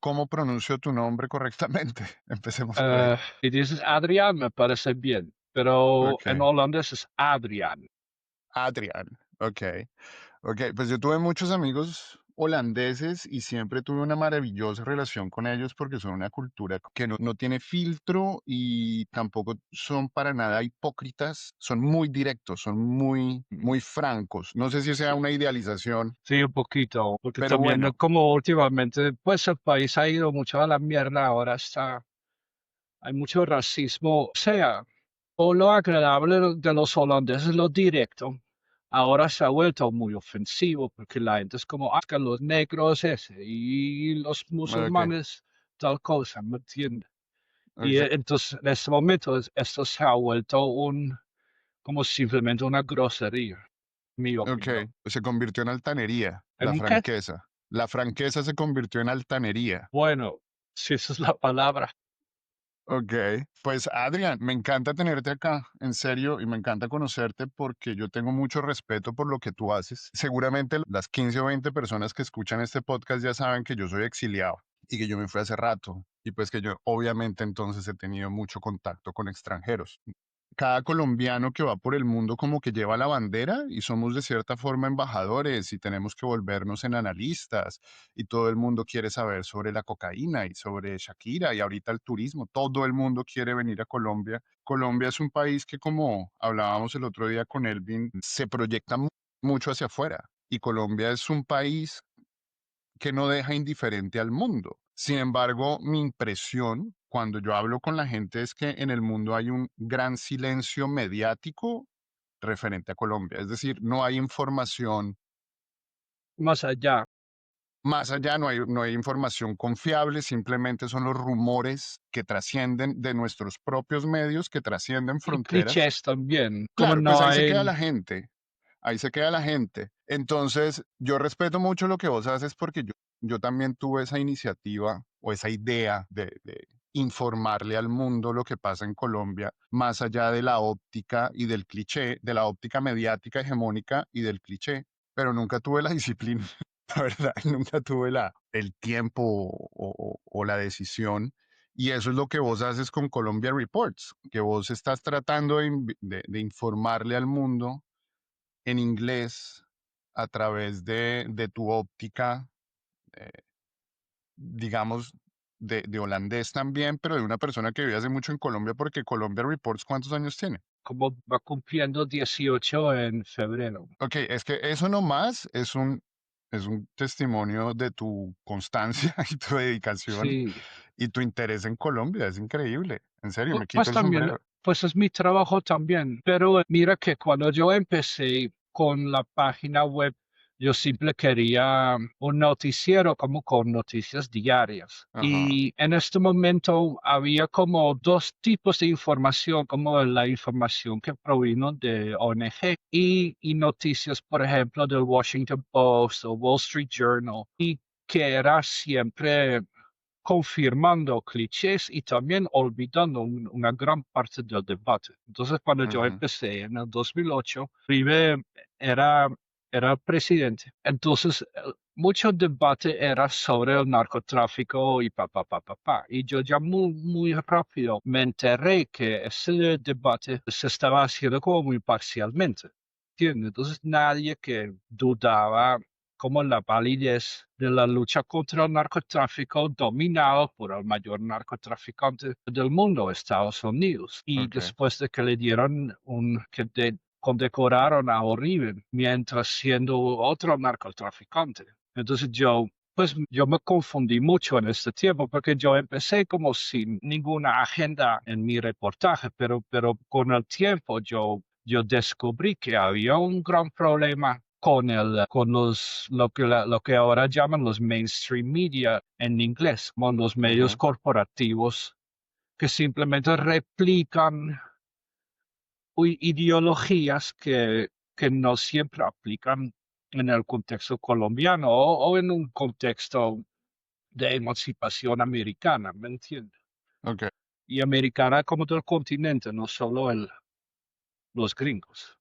cómo pronuncio tu nombre correctamente. Empecemos por ahí. Si dices Adrián, me parece bien, pero en Ok. holandés es Adrián. Adrián. Ok. Ok, pues yo tuve muchos amigos holandeses y siempre tuve una maravillosa relación con ellos porque son una cultura que no tiene filtro y tampoco son para nada hipócritas, son muy directos, son muy francos. No sé si sea una idealización, Sí, un poquito, porque pero también bueno, como últimamente, pues el país ha ido mucho a la mierda, ahora hay mucho racismo, o sea, o lo agradable de los holandeses, lo directo, ahora se ha vuelto muy ofensivo, porque la gente es como, que los negros ese, y los ok, musulmanes tal cosa, ¿me entiendes? Y ok, entonces en este momento esto se ha vuelto como simplemente una grosería, mi ok, opinión. se convirtió en altanería, ¿En la un qué? franqueza. La franqueza se convirtió en altanería. Bueno, si esa es la palabra. Ok, pues Adrián, me encanta tenerte acá, en serio, y me encanta conocerte porque yo tengo mucho respeto por lo que tú haces. Seguramente las 15 o 20 personas que escuchan este podcast ya saben que yo soy exiliado y que yo me fui hace rato y pues que yo obviamente entonces he tenido mucho contacto con extranjeros. Cada colombiano que va por el mundo como que lleva la bandera y somos de cierta forma embajadores y tenemos que volvernos en analistas y todo el mundo quiere saber sobre la cocaína y sobre Shakira y ahorita el turismo. Todo el mundo quiere venir a Colombia. Colombia es un país que, como hablábamos el otro día con Elvin, se proyecta mucho hacia afuera y Colombia es un país que no deja indiferente al mundo. Sin embargo, mi impresión cuando yo hablo con la gente es que en el mundo hay un gran silencio mediático referente a Colombia. Es decir, no hay información Más allá. más allá, no hay información confiable, simplemente son los rumores que trascienden de nuestros propios medios, que trascienden Y fronteras. clichés también, como Claro, pues no ahí se queda hay, la gente. Ahí se queda la gente. Entonces, yo respeto mucho lo que vos haces porque yo también tuve esa iniciativa o esa idea de informarle al mundo lo que pasa en Colombia, más allá de la óptica y del cliché, de la óptica mediática hegemónica y del cliché, pero nunca tuve la disciplina, la verdad, nunca tuve el tiempo o la decisión. Y eso es lo que vos haces con Colombia Reports, que vos estás tratando de informarle al mundo en inglés a través de tu óptica, eh, digamos, de holandés también, pero de una persona que vive hace mucho en Colombia, porque Colombia Reports, ¿cuántos años tiene? como va cumpliendo 18 en febrero. Ok, es que eso nomás es un testimonio de tu constancia y tu dedicación Sí, y tu interés en Colombia. Es increíble. En serio, me Pues quito el también, sombrero. pues es mi trabajo también, pero mira que cuando yo empecé con la página web, yo simple quería un noticiero como con noticias diarias. Ajá. Y en este momento había como dos tipos de información, como la información que provino de ONG y noticias, por ejemplo, del Washington Post o Wall Street Journal, y que era siempre confirmando clichés y también olvidando una gran parte del debate. Entonces, cuando yo Ujú. empecé en el 2008, Uribe era, era el presidente. Entonces, mucho debate era sobre el narcotráfico y pa. Y yo ya muy rápido me enteré que ese debate se estaba haciendo como muy parcialmente. ¿Entiendes? Entonces, nadie que dudaba como la validez de la lucha contra el narcotráfico dominado por el mayor narcotraficante del mundo, Estados Unidos. Y Ok. después de que le dieron condecoraron a Uribe mientras siendo otro narcotraficante. Entonces yo me confundí mucho en este tiempo porque yo empecé como sin ninguna agenda en mi reportaje, pero con el tiempo yo descubrí que había un gran problema con lo que ahora llaman los mainstream media en inglés, como los medios Ujú. corporativos que simplemente replican ideologías que no siempre aplican en el contexto colombiano o en un contexto de emancipación americana, ¿me entiendes? Ok. Y americana como del continente, no solo los gringos.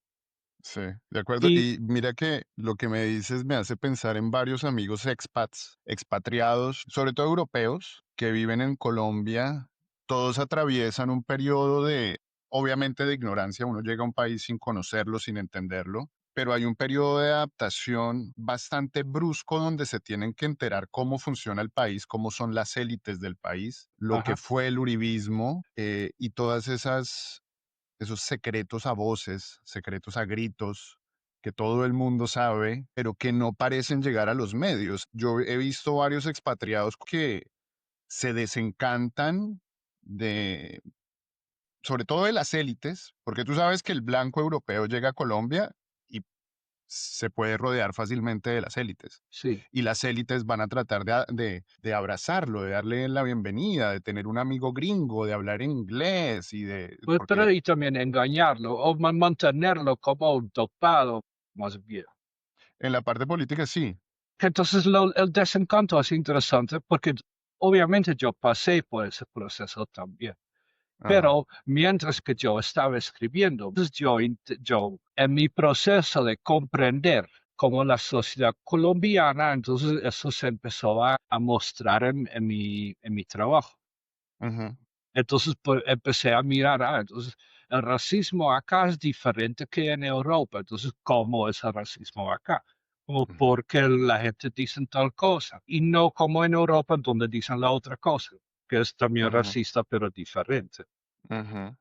Sí, de acuerdo. Y, Y mira que lo que me dices me hace pensar en varios amigos expats, expatriados, sobre todo europeos, que viven en Colombia. Todos atraviesan un periodo de, obviamente, de ignorancia. Uno llega a un país sin conocerlo, sin entenderlo, pero hay un periodo de adaptación bastante brusco donde se tienen que enterar cómo funciona el país, cómo son las élites del país, lo que ajá, fue el uribismo y todas esas esos secretos a voces, secretos a gritos, que todo el mundo sabe, pero que no parecen llegar a los medios. Yo he visto varios expatriados que se desencantan de, sobre todo de las élites, porque tú sabes que el blanco europeo llega a Colombia y se puede rodear fácilmente de las élites. sí. Y las élites van a tratar de abrazarlo, de darle la bienvenida, de tener un amigo gringo, de hablar inglés y de, Pues, porque pero y también engañarlo o mantenerlo como dopado, más bien. en la parte política sí. Entonces el desencanto es interesante porque obviamente yo pasé por ese proceso también. Ajá. Pero mientras que yo estaba escribiendo, pues yo en mi proceso de comprender cómo la sociedad colombiana, entonces eso se empezó a mostrar en mi trabajo. Ujú, Entonces pues, empecé a mirar, entonces el racismo acá es diferente que en Europa. Entonces, ¿cómo es el racismo acá? Como ujú, porque la gente dice tal cosa y no como en Europa donde dicen la otra cosa, que es también ujú, racista pero diferente. ujú,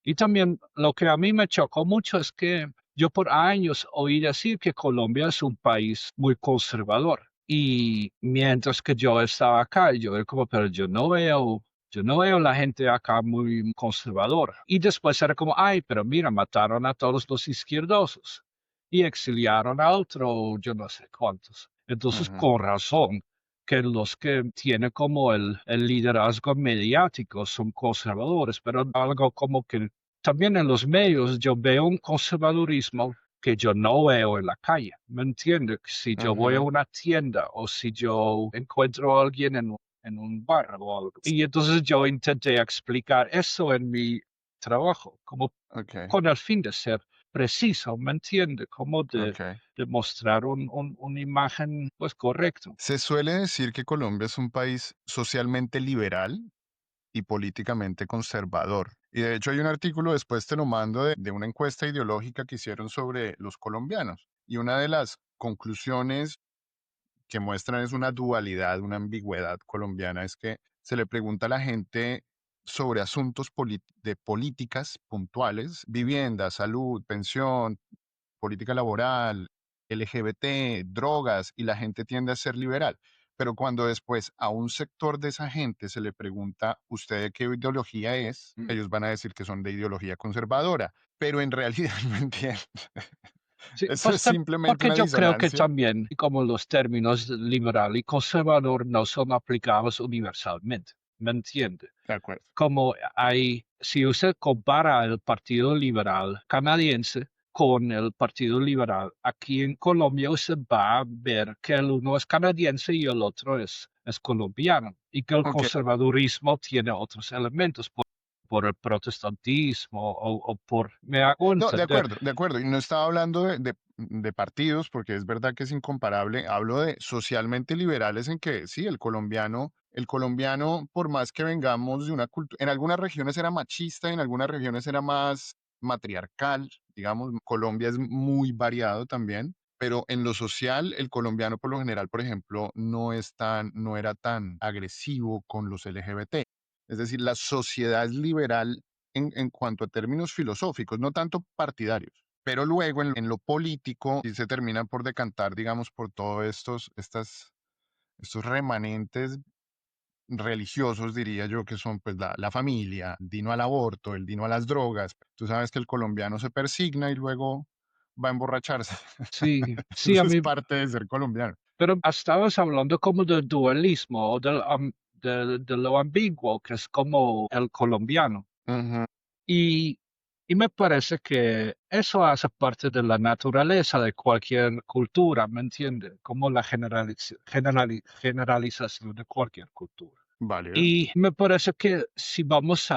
Y también lo que a mí me chocó mucho es que yo por años oí decir que Colombia es un país muy conservador. Y mientras que yo estaba acá, yo era como, pero yo no veo la gente acá muy conservadora. Y después era como, ay, pero mira, mataron a todos los izquierdosos y exiliaron a otro, yo no sé cuántos. Entonces, ujú, con razón, que los que tienen como el liderazgo mediático son conservadores, pero algo como que también en los medios yo veo un conservadurismo que yo no veo en la calle. ¿Me entiendes? Si yo voy a ujú. una tienda o si yo encuentro a alguien en un bar o algo. Y entonces yo intenté explicar eso en mi trabajo, como Okey, con el fin de ser preciso, ¿me entiende? Como okey. de mostrar una imagen pues correcta. Se suele decir que Colombia es un país socialmente liberal y políticamente conservador. Y de hecho hay un artículo, después te lo mando, de una encuesta ideológica que hicieron sobre los colombianos. Y una de las conclusiones que muestran es una dualidad, una ambigüedad colombiana, es que se le pregunta a la gente sobre asuntos de políticas puntuales, vivienda, salud, pensión, política laboral, LGBT, drogas, y la gente tiende a ser liberal. Pero cuando después a un sector de esa gente se le pregunta, ¿usted de qué ideología es? Mm. Ellos van a decir que son de ideología conservadora, pero en realidad no entienden. Sí, Eso pues es simplemente porque una yo creo que disonancia. también, como los términos liberal y conservador no son aplicables universalmente, ¿me entiende? De acuerdo. Como hay, si usted compara el Partido Liberal canadiense con el Partido Liberal aquí en Colombia, usted va a ver que el uno es canadiense y el otro es colombiano, y que el Ok, conservadurismo tiene otros elementos por el protestantismo o por, me hago no, entender. de acuerdo. Y no estaba hablando de partidos, porque es verdad que es incomparable. Hablo de socialmente liberales en que sí, el colombiano, por más que vengamos de una cultura, en algunas regiones era machista, en algunas regiones era más matriarcal, digamos. Colombia es muy variado también, pero en lo social, el colombiano por lo general, por ejemplo, no era tan agresivo con los LGBT. Es decir, la sociedad es liberal en cuanto a términos filosóficos, no tanto partidarios. Pero luego en lo político sí se terminan por decantar, digamos, por todos estos remanentes religiosos, diría yo, que son pues la familia, el dino al aborto, el dino a las drogas. Tú sabes que el colombiano se persigna y luego va a emborracharse. Sí, sí, a Eso es mí, parte de ser colombiano. pero estabas hablando como del dualismo o de lo ambiguo que es como el colombiano. Ujú, Y, y me parece que eso hace parte de la naturaleza de cualquier cultura, ¿me entiende? Como la generalización de cualquier cultura. válido. Y me parece que si vamos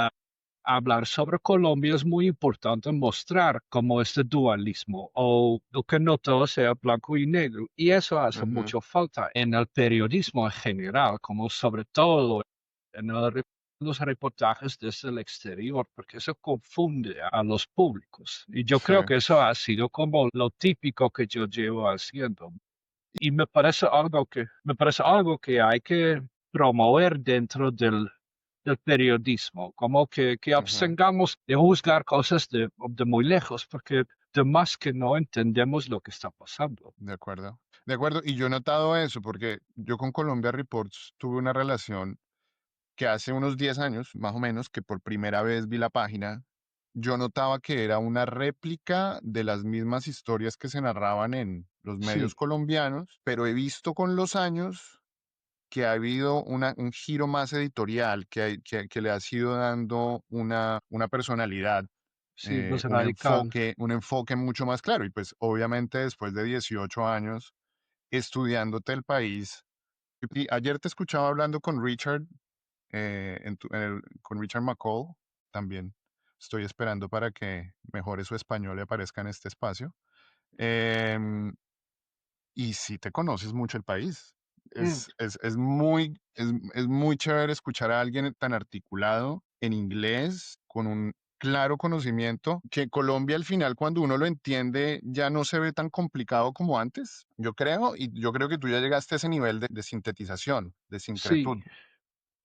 hablar sobre Colombia es muy importante mostrar como este dualismo o que no todo sea blanco y negro. Y eso hace Ujú, mucho falta en el periodismo en general, como sobre todo en los reportajes desde el exterior, porque eso confunde a los públicos. Y yo sí, creo que eso ha sido como lo típico que yo llevo haciendo. Y me parece algo que hay que promover dentro del periodismo, como que ujú, abstengamos de juzgar cosas de muy lejos, porque de más que no entendemos lo que está pasando. de acuerdo. De acuerdo, y yo he notado eso porque yo con Colombia Reports tuve una relación que hace unos 10 años, más o menos, que por primera vez vi la página, yo notaba que era una réplica de las mismas historias que se narraban en los medios Sí, colombianos, pero he visto con los años que ha habido un giro más editorial, que le ha sido dando una personalidad, sí, más radical. un enfoque mucho más claro. Y pues obviamente después de 18 años estudiándote el país, y ayer te escuchaba hablando con Richard con Richard McCall también. Estoy esperando para que mejore su español y aparezca en este espacio. Em, y si te conoces mucho el país. Mm, Es muy chévere escuchar a alguien tan articulado en inglés, con un claro conocimiento, que Colombia al final, cuando uno lo entiende, ya no se ve tan complicado como antes, yo creo, y yo creo que tú ya llegaste a ese nivel de sintetización, de sí, sincretud.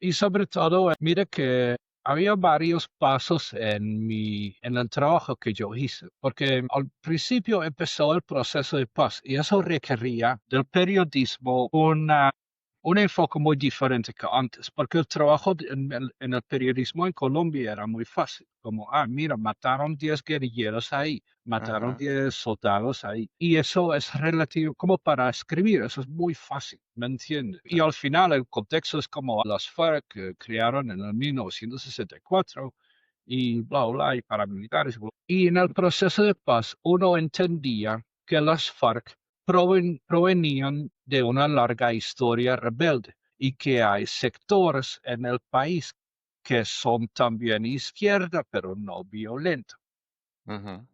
y sobre todo, mire que había varios pasos en el trabajo que yo hice, porque al principio empezó el proceso de paz y eso requería del periodismo un enfoque muy diferente que antes, porque el trabajo en el periodismo en Colombia era muy fácil, como, mira, mataron 10 guerrilleros ahí, mataron Ajá. 10 soldados ahí, y eso es relativo, como para escribir, eso es muy fácil, ¿me entiendes? Y al final el contexto es como las FARC que crearon en el 1964 y bla, bla, y paramilitares. Bla. Y en el proceso de paz uno entendía que las FARC provenían de una larga historia rebelde y que hay sectores en el país que son también izquierda, pero no violenta. Ujú,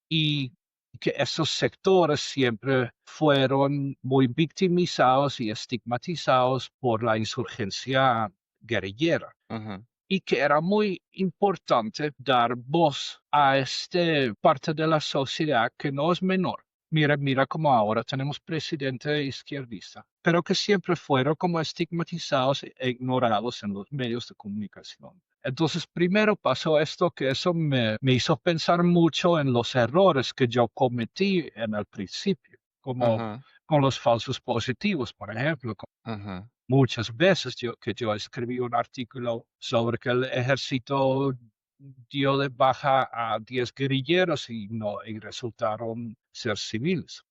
Y que esos sectores siempre fueron muy victimizados y estigmatizados por la insurgencia guerrillera ujú. y que era muy importante dar voz a esta parte de la sociedad que no es menor. Mira, mira como ahora tenemos presidente izquierdista, pero que siempre fueron como estigmatizados e ignorados en los medios de comunicación. Entonces, primero pasó esto que eso me hizo pensar mucho en los errores que yo cometí en el principio, como Ujú, con los falsos positivos, por ejemplo, ujú. muchas veces yo escribí un artículo sobre que el ejército dio de baja a 10 guerrilleros y no, y resultaron ser civiles.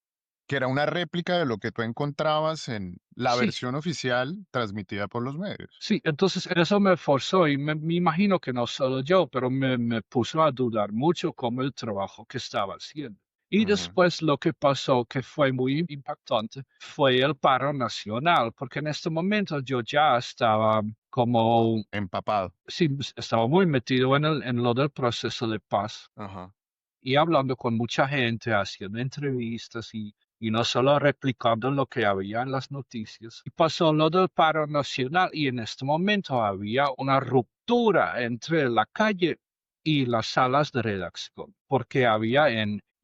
Que era una réplica de lo que tú encontrabas en la Sí, versión oficial transmitida por los medios. sí, entonces eso me forzó y me imagino que no solo yo, pero me puso a dudar mucho como el trabajo que estaba haciendo. Y Ujú. después lo que pasó, que fue muy impactante, fue el paro nacional, porque en este momento yo ya estaba como Empapado. sí, estaba muy metido en lo del proceso de paz Ajá. y hablando con mucha gente, haciendo entrevistas y no solo replicando lo que había en las noticias. Y pasó lo del paro nacional y en este momento había una ruptura entre la calle y las salas de redacción, porque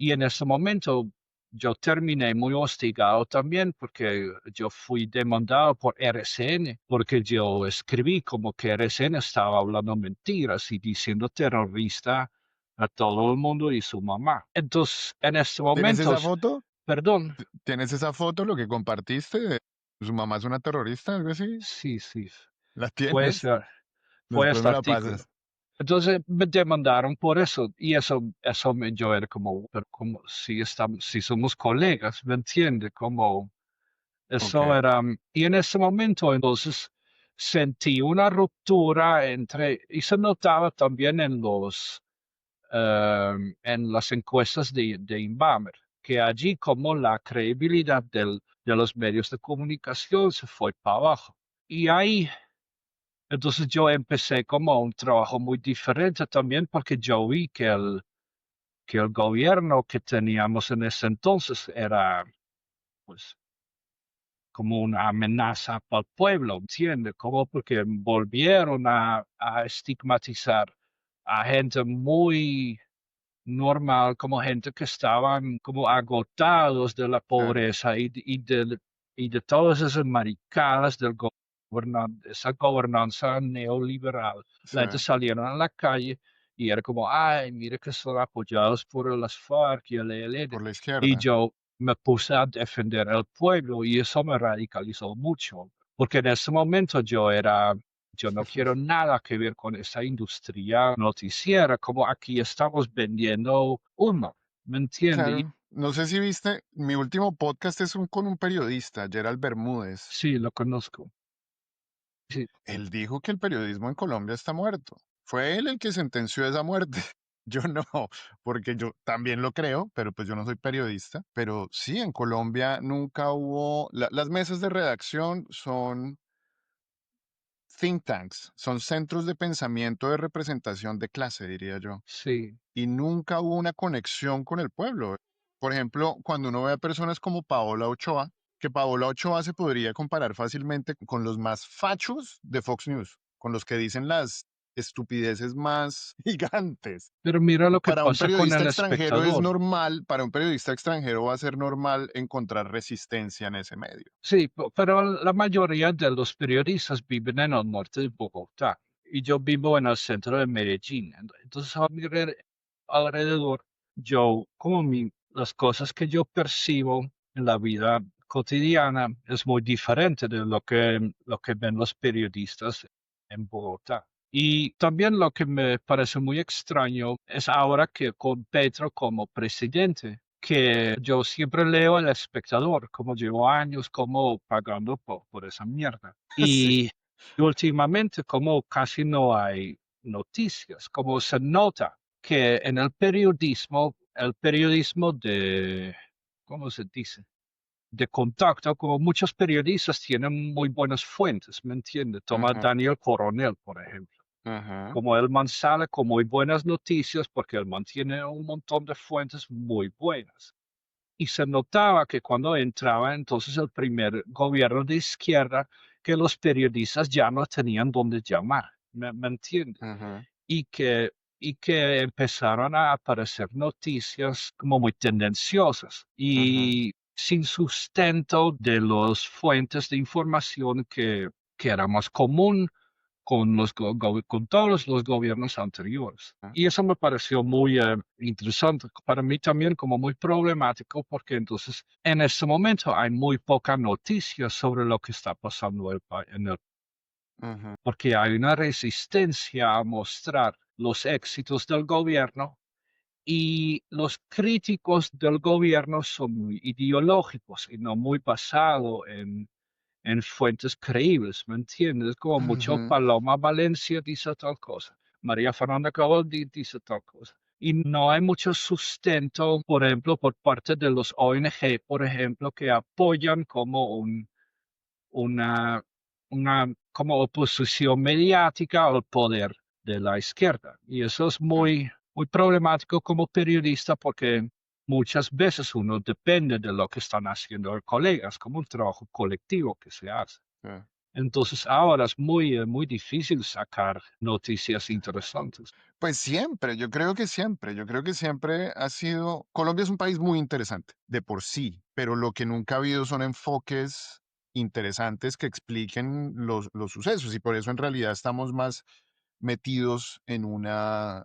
y en ese momento yo terminé muy hostigado también porque yo fui demandado por RCN, porque yo escribí como que RCN estaba hablando mentiras y diciendo terrorista a todo el mundo y su mamá. Entonces, en este ¿Tienes momento, esa foto? perdón, ¿Tienes esa foto, lo que compartiste? ¿Su mamá es una terrorista, algo así? sí, sí, ¿La fue tienes? ese, fue Después este me la artículo. pasas. Entonces me demandaron por eso y yo era como, pero como si somos colegas, ¿me entiende? Como Ok. eso era, y en ese momento entonces sentí una ruptura y se notaba también en las encuestas de Inbamer, que allí como la credibilidad de los medios de comunicación se fue para abajo. Y ahí Entonces yo empecé como un trabajo muy diferente también porque yo vi que el gobierno que teníamos en ese entonces era pues como una amenaza para el pueblo, ¿entiendes? Como porque volvieron a estigmatizar a gente muy normal, como gente que estaban como agotados de la Claro, pobreza y de todas esas maricadas del esa gobernanza neoliberal. sí, La gente salieron a la calle y era como, ay, mire que son apoyados por las FARC y el ELN. por la Y izquierda. yo me puse a defender al pueblo y eso me radicalizó mucho, porque en ese momento yo no quiero nada que ver con esa industria noticiera, como aquí estamos vendiendo humo, ¿me entiende? Y Claro, no sé si viste, mi último podcast es con un periodista, Gerald Bermúdez. sí, lo conozco. Sí, Él dijo que el periodismo en Colombia está muerto. Fue él el que sentenció esa muerte. Yo no, porque yo también lo creo, pero pues yo no soy periodista. Pero sí, en Colombia nunca hubo, las mesas de redacción son think tanks, son centros de pensamiento de representación de clase, diría yo. sí, Y nunca hubo una conexión con el pueblo. Por ejemplo, cuando uno ve a personas como Paola Ochoa, que Paola Ochoa se podría comparar fácilmente con los más fachos de Fox News, con los que dicen las estupideces más gigantes. pero mira lo que Para un pasa con periodista el extranjero es espectador. normal, para un periodista extranjero va a ser normal encontrar resistencia en ese medio. Sí, pero la mayoría de los periodistas viven en el norte de Bogotá y yo vivo en el centro de Medellín. Entonces, a mi alrededor, las cosas que yo percibo en la vida cotidiana es muy diferente de lo que ven los periodistas en Bogotá. Y también lo que me parece muy extraño es ahora que con Petro como presidente, que yo siempre leo El Espectador, como llevo años como pagando por esa mierda. Sí. Y últimamente como casi no hay noticias, como se nota que en el periodismo de, ¿cómo se dice? De contacto, como muchos periodistas tienen muy buenas fuentes, ¿me entiende? Toma Ajá, Daniel Coronel, por ejemplo. ajá, Como el man sale con muy buenas noticias porque el man tiene un montón de fuentes muy buenas. Y se notaba que cuando entraba entonces el primer gobierno de izquierda, que los periodistas ya no tenían dónde llamar, ¿me entiende? ajá, Y que, y que empezaron a aparecer noticias como muy tendenciosas ajá. y sin sustento de las fuentes de información que era más común con con todos los gobiernos anteriores. Y eso me pareció muy interesante. Para mí también como muy problemático porque entonces en este momento hay muy poca noticia sobre lo que está pasando en el, Ajá. porque hay una resistencia a mostrar los éxitos del gobierno y los críticos del gobierno son muy ideológicos y no muy basados en fuentes creíbles, ¿me entiendes? Como mucho Ujú. Paloma Valencia dice tal cosa, María Fernanda Cabal dice tal cosa. Y no hay mucho sustento, por ejemplo, por parte de los ONG, por ejemplo, que apoyan como una, como oposición mediática al poder de la izquierda. Y eso es Sí, muy problemático como periodista porque muchas veces uno depende de lo que están haciendo los colegas, como un trabajo colectivo que se hace. sí. Entonces ahora es muy difícil sacar noticias interesantes. Pues siempre, yo creo que siempre ha sido, Colombia es un país muy interesante de por sí, pero lo que nunca ha habido son enfoques interesantes que expliquen los sucesos y por eso en realidad estamos más metidos en una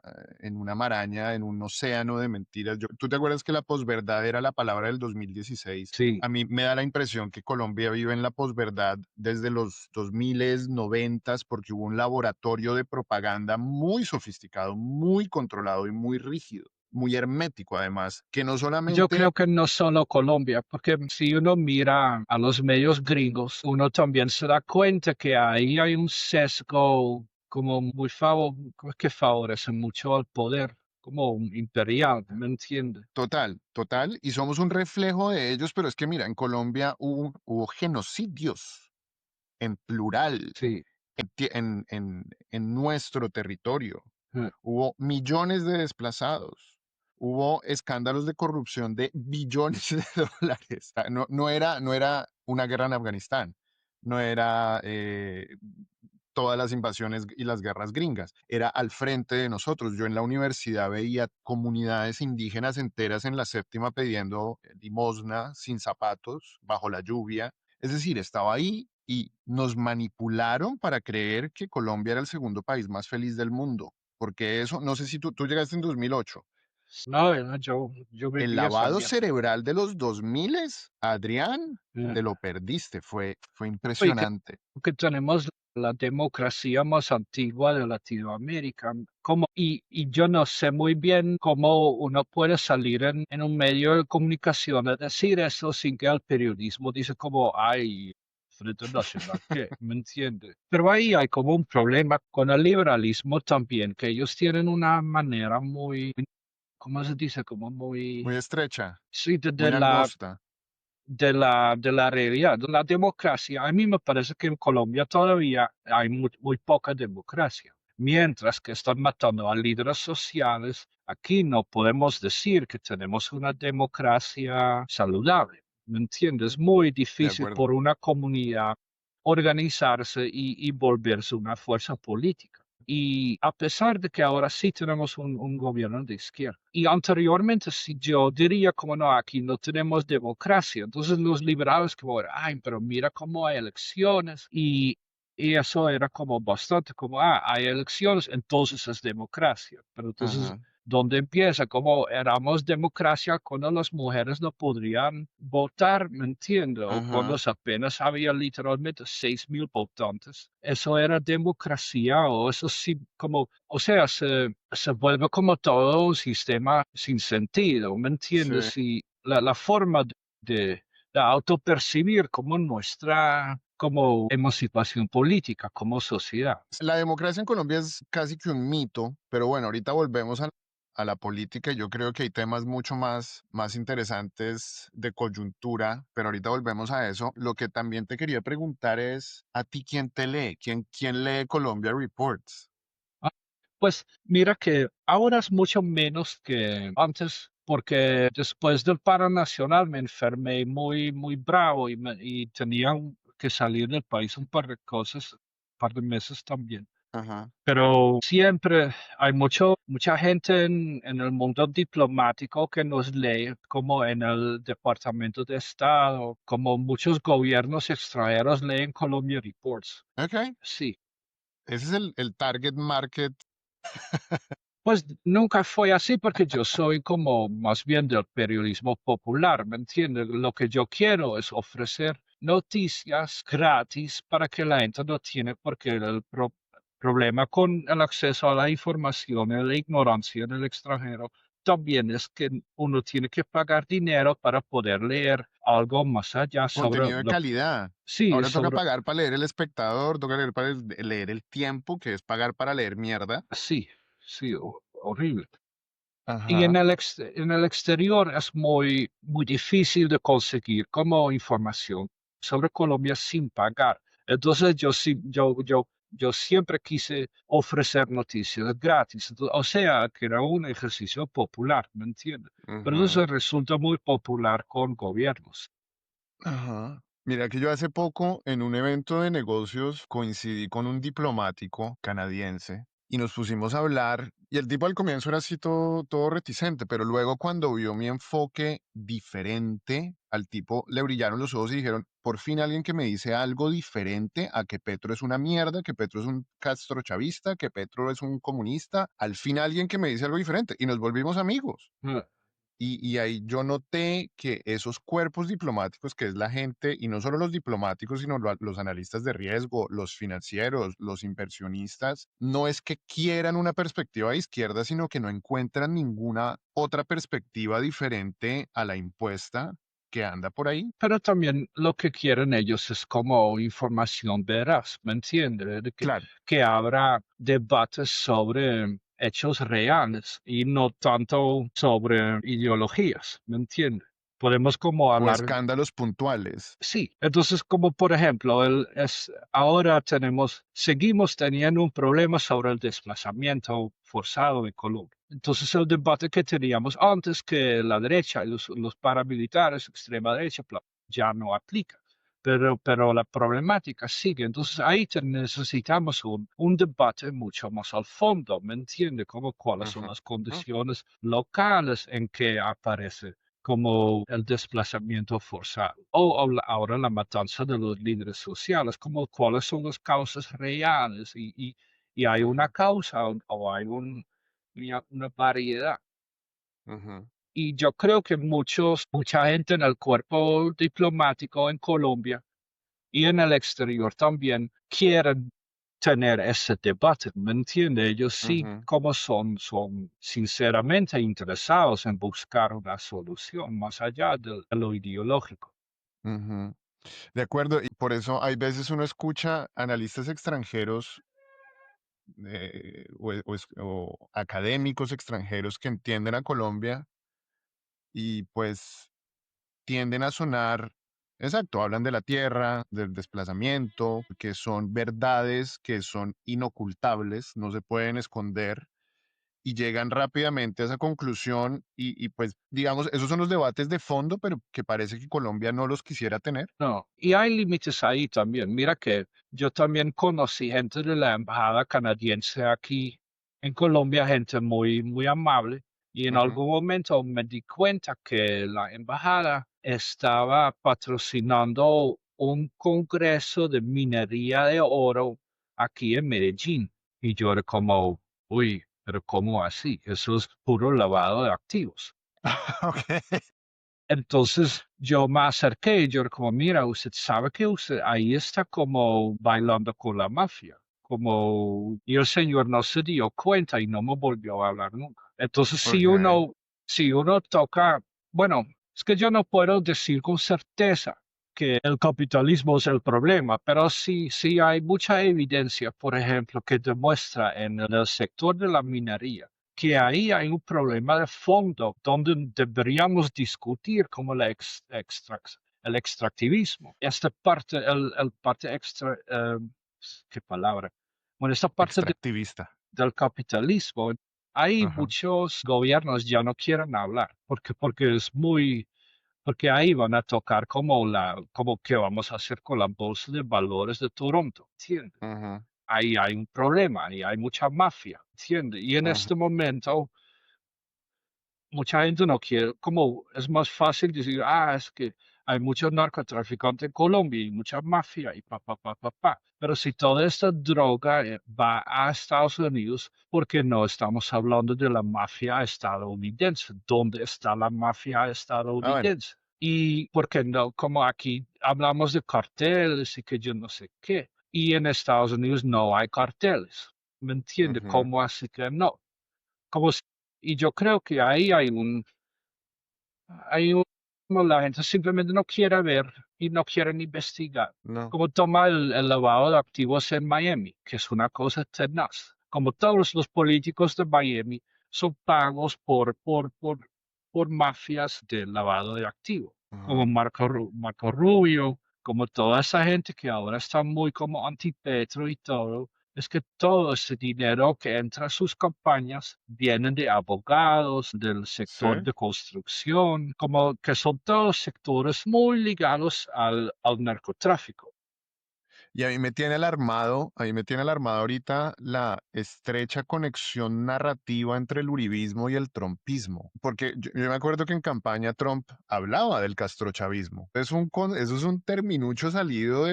maraña, en un océano de mentiras. ¿Tú te acuerdas que la posverdad era la palabra del 2016? Sí, A mí me da la impresión que Colombia vive en la posverdad desde los 2000, 90, porque hubo un laboratorio de propaganda muy sofisticado, muy controlado y muy rígido, muy hermético además, que no yo solamente creo que no solo Colombia, porque si uno mira a los medios gringos, uno también se da cuenta que ahí hay un sesgo como que favorece mucho al poder, como un imperial, ¿me entiende? total, total, y somos un reflejo de ellos, pero es que mira, en Colombia hubo genocidios en plural. Sí, en nuestro territorio. Mm. Hubo millones de desplazados, hubo escándalos de corrupción de billones de dólares. No era una guerra en Afganistán, no era todas las invasiones y las guerras gringas, era al frente de nosotros. Yo en la universidad veía comunidades indígenas enteras en la séptima pidiendo limosna, sin zapatos, bajo la lluvia. Es decir, estaba ahí y nos manipularon para creer que Colombia era el segundo país más feliz del mundo. Porque eso, no sé si tú llegaste en 2008. No, no, yo El vivía lavado también. cerebral de los 2000, Adrián, Mm. te lo perdiste. Fue Oye, impresionante. que tenemos la democracia más antigua de Latinoamérica. Y yo no sé muy bien cómo uno puede salir en un medio de comunicación a decir eso sin que el periodismo dice como, ay, Frente Nacional, ¿qué? ¿Me entiende? Pero ahí hay como un problema con el liberalismo también, que ellos tienen una manera muy, ¿cómo se dice? Como muy, Muy estrecha, sí, muy angosta. de la realidad, de la democracia. A mí me parece que en Colombia todavía hay muy poca democracia. Mientras que están matando a líderes sociales, aquí no podemos decir que tenemos una democracia saludable. ¿Me entiendes? Es muy De difícil acuerdo. por una comunidad organizarse y volverse una fuerza política. Y a pesar de que ahora sí tenemos un gobierno de izquierda, y anteriormente sí yo diría como no, aquí no tenemos democracia, entonces los liberales como, ay, pero mira cómo hay elecciones y eso era como bastante como, hay elecciones, entonces es democracia, pero entonces Ajá, ¿dónde empieza? Como éramos democracia cuando las mujeres no podrían votar, ¿me entiendo? O cuando ajá. apenas había literalmente 6.000 votantes. Eso era democracia o eso sí, como, o sea, se vuelve como todo un sistema sin sentido, ¿me Sí. entiendes? Y la forma de autopercibir como nuestra, como emancipación política, como sociedad. La democracia en Colombia es casi que un mito, pero bueno, ahorita volvemos a la política y yo creo que hay temas mucho más interesantes de coyuntura, pero ahorita volvemos a eso. Lo que también te quería preguntar es, ¿a ti quién te lee? ¿Quién lee Colombia Reports? Ah, pues mira que ahora es mucho menos que antes, porque después del paro nacional me enfermé muy bravo y tenía que salir del país un par de cosas, un par de meses también. Ajá, Pero siempre hay mucha gente en el mundo diplomático que nos lee, como en el Departamento de Estado, como muchos gobiernos extranjeros leen Colombia Reports. ok. Sí. Ese es el target market. Pues nunca fue así porque yo soy como más bien del periodismo popular, ¿me entiendes? Lo que yo quiero es ofrecer noticias gratis para que la gente no tiene, porque problema con el acceso a la información y la ignorancia en el extranjero también es que uno tiene que pagar dinero para poder leer algo más allá sobre Contenido de calidad. sí, Ahora toca sobre, pagar para leer El Espectador, toca leer para leer El Tiempo, que es pagar para leer mierda. sí, sí, horrible. Y Ajá. en el exterior es muy difícil de conseguir como información sobre Colombia sin pagar. Entonces yo sí, yo siempre quise ofrecer noticias gratis. O sea, que era un ejercicio popular, ¿me entiendes? Pero Ujú. eso resulta muy popular con gobiernos. Ajá. Mira que yo hace poco en un evento de negocios coincidí con un diplomático canadiense y nos pusimos a hablar y el tipo al comienzo era así todo reticente, pero luego cuando vio mi enfoque diferente, al tipo le brillaron los ojos y dijeron, por fin alguien que me dice algo diferente a que Petro es una mierda, que Petro es un castrochavista, que Petro es un comunista, al fin alguien que me dice algo diferente y nos volvimos amigos. Mm. Y ahí yo noté que esos cuerpos diplomáticos, que es la gente, y no solo los diplomáticos, sino los analistas de riesgo, los financieros, los inversionistas, no es que quieran una perspectiva de izquierda, sino que no encuentran ninguna otra perspectiva diferente a la impuesta que anda por ahí. Pero también lo que quieren ellos es como información veraz, ¿me entiendes? Claro. Que habrá debates sobre hechos reales y no tanto sobre ideologías, ¿me entiendes? Podemos como O hablar. escándalos puntuales. Sí, entonces como por ejemplo, ahora seguimos teniendo un problema sobre el desplazamiento forzado de Colombia. Entonces el debate que teníamos antes que la derecha y los paramilitares, extrema derecha, ya no aplica. Pero la problemática sigue. Entonces ahí necesitamos un debate mucho más al fondo, ¿me entiende? Como cuáles son Ujú, las ujú, condiciones locales en que aparece como el desplazamiento forzado ahora la matanza de los líderes sociales, como cuáles son las causas reales y hay una ujú, causa o hay una variedad. ujú. Y yo creo que mucha gente en el cuerpo diplomático en Colombia y en el exterior también quieren tener ese debate, ¿me entiende? Ellos sí, Ujú, como son sinceramente interesados en buscar una solución más allá de lo ideológico. ujú. De acuerdo, y por eso hay veces uno escucha analistas extranjeros o académicos extranjeros que entienden a Colombia y pues tienden a sonar, exacto, hablan de la tierra, del desplazamiento, que son verdades que son inocultables, no se pueden esconder y llegan rápidamente a esa conclusión y pues digamos, esos son los debates de fondo, pero que parece que Colombia no los quisiera tener. No, y hay límites ahí también. Mira que yo también conocí gente de la embajada canadiense aquí en Colombia, gente muy amable, y en Ujú. algún momento me di cuenta que la embajada estaba patrocinando un congreso de minería de oro aquí en Medellín. Y yo era como, uy, pero ¿cómo así? Eso es puro lavado de activos. Okey. Entonces yo me acerqué y yo era como, mira, usted sabe que usted ahí está como bailando con la mafia, como, y el señor no se dio cuenta y no me volvió a hablar nunca. Entonces Okey. si uno toca, bueno, es que yo no puedo decir con certeza que el capitalismo es el problema, pero sí hay mucha evidencia, por ejemplo, que demuestra en el sector de la minería que ahí hay un problema de fondo donde deberíamos discutir como el extractivismo. Esta parte, el parte extra, ¿qué palabra? Bueno, esta parte Extractivista. del capitalismo, hay Ajá. muchos gobiernos ya no quieren hablar porque es muy, porque ahí van a tocar como qué vamos a hacer con la bolsa de valores de Toronto, ¿entiendes? Ujú, Ahí hay un problema, ahí hay mucha mafia, ¿entiendes? Y en ujú. este momento mucha gente no quiere, como es más fácil decir, es que hay muchos narcotraficantes en Colombia y mucha mafia y pa. Pero si toda esta droga va a Estados Unidos, ¿por qué no estamos hablando de la mafia estadounidense? ¿Dónde está la mafia Bueno. estadounidense? Y por qué no, como aquí hablamos de carteles y que yo no sé qué, y en Estados Unidos no hay carteles. ¿Me entiende? Ujú. ¿Cómo así que no? Como si- y yo creo que ahí como la gente simplemente no quiere ver y no quieren investigar. No. Como toma el lavado de activos en Miami, que es una cosa tenaz. Como todos los políticos de Miami son pagos por mafias de lavado de activos, como Ujú. Marco Rubio, como toda esa gente que ahora está muy como antipetro y todo. Es que todo ese dinero que entra a sus campañas vienen de abogados, del Sí. sector de construcción, como que son todos sectores muy ligados al narcotráfico. Y a mí me tiene alarmado ahorita la estrecha conexión narrativa entre el uribismo y el trompismo, porque yo me acuerdo que en campaña Trump hablaba del castrochavismo. Eso es un terminucho salido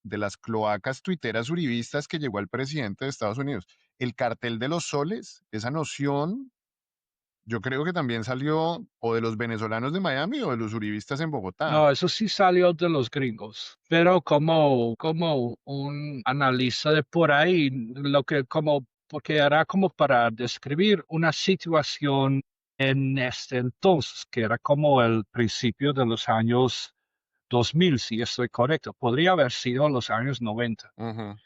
de las cloacas tuiteras uribistas que llegó al presidente de Estados Unidos. El cartel de los soles, esa noción, yo creo que también salió o de los venezolanos de Miami o de los uribistas en Bogotá. No, eso sí salió de los gringos, pero como un analista de por ahí, porque era como para describir una situación en este entonces, que era como el principio de los años 2000, si estoy correcto. Podría haber sido los años 90. Ujú,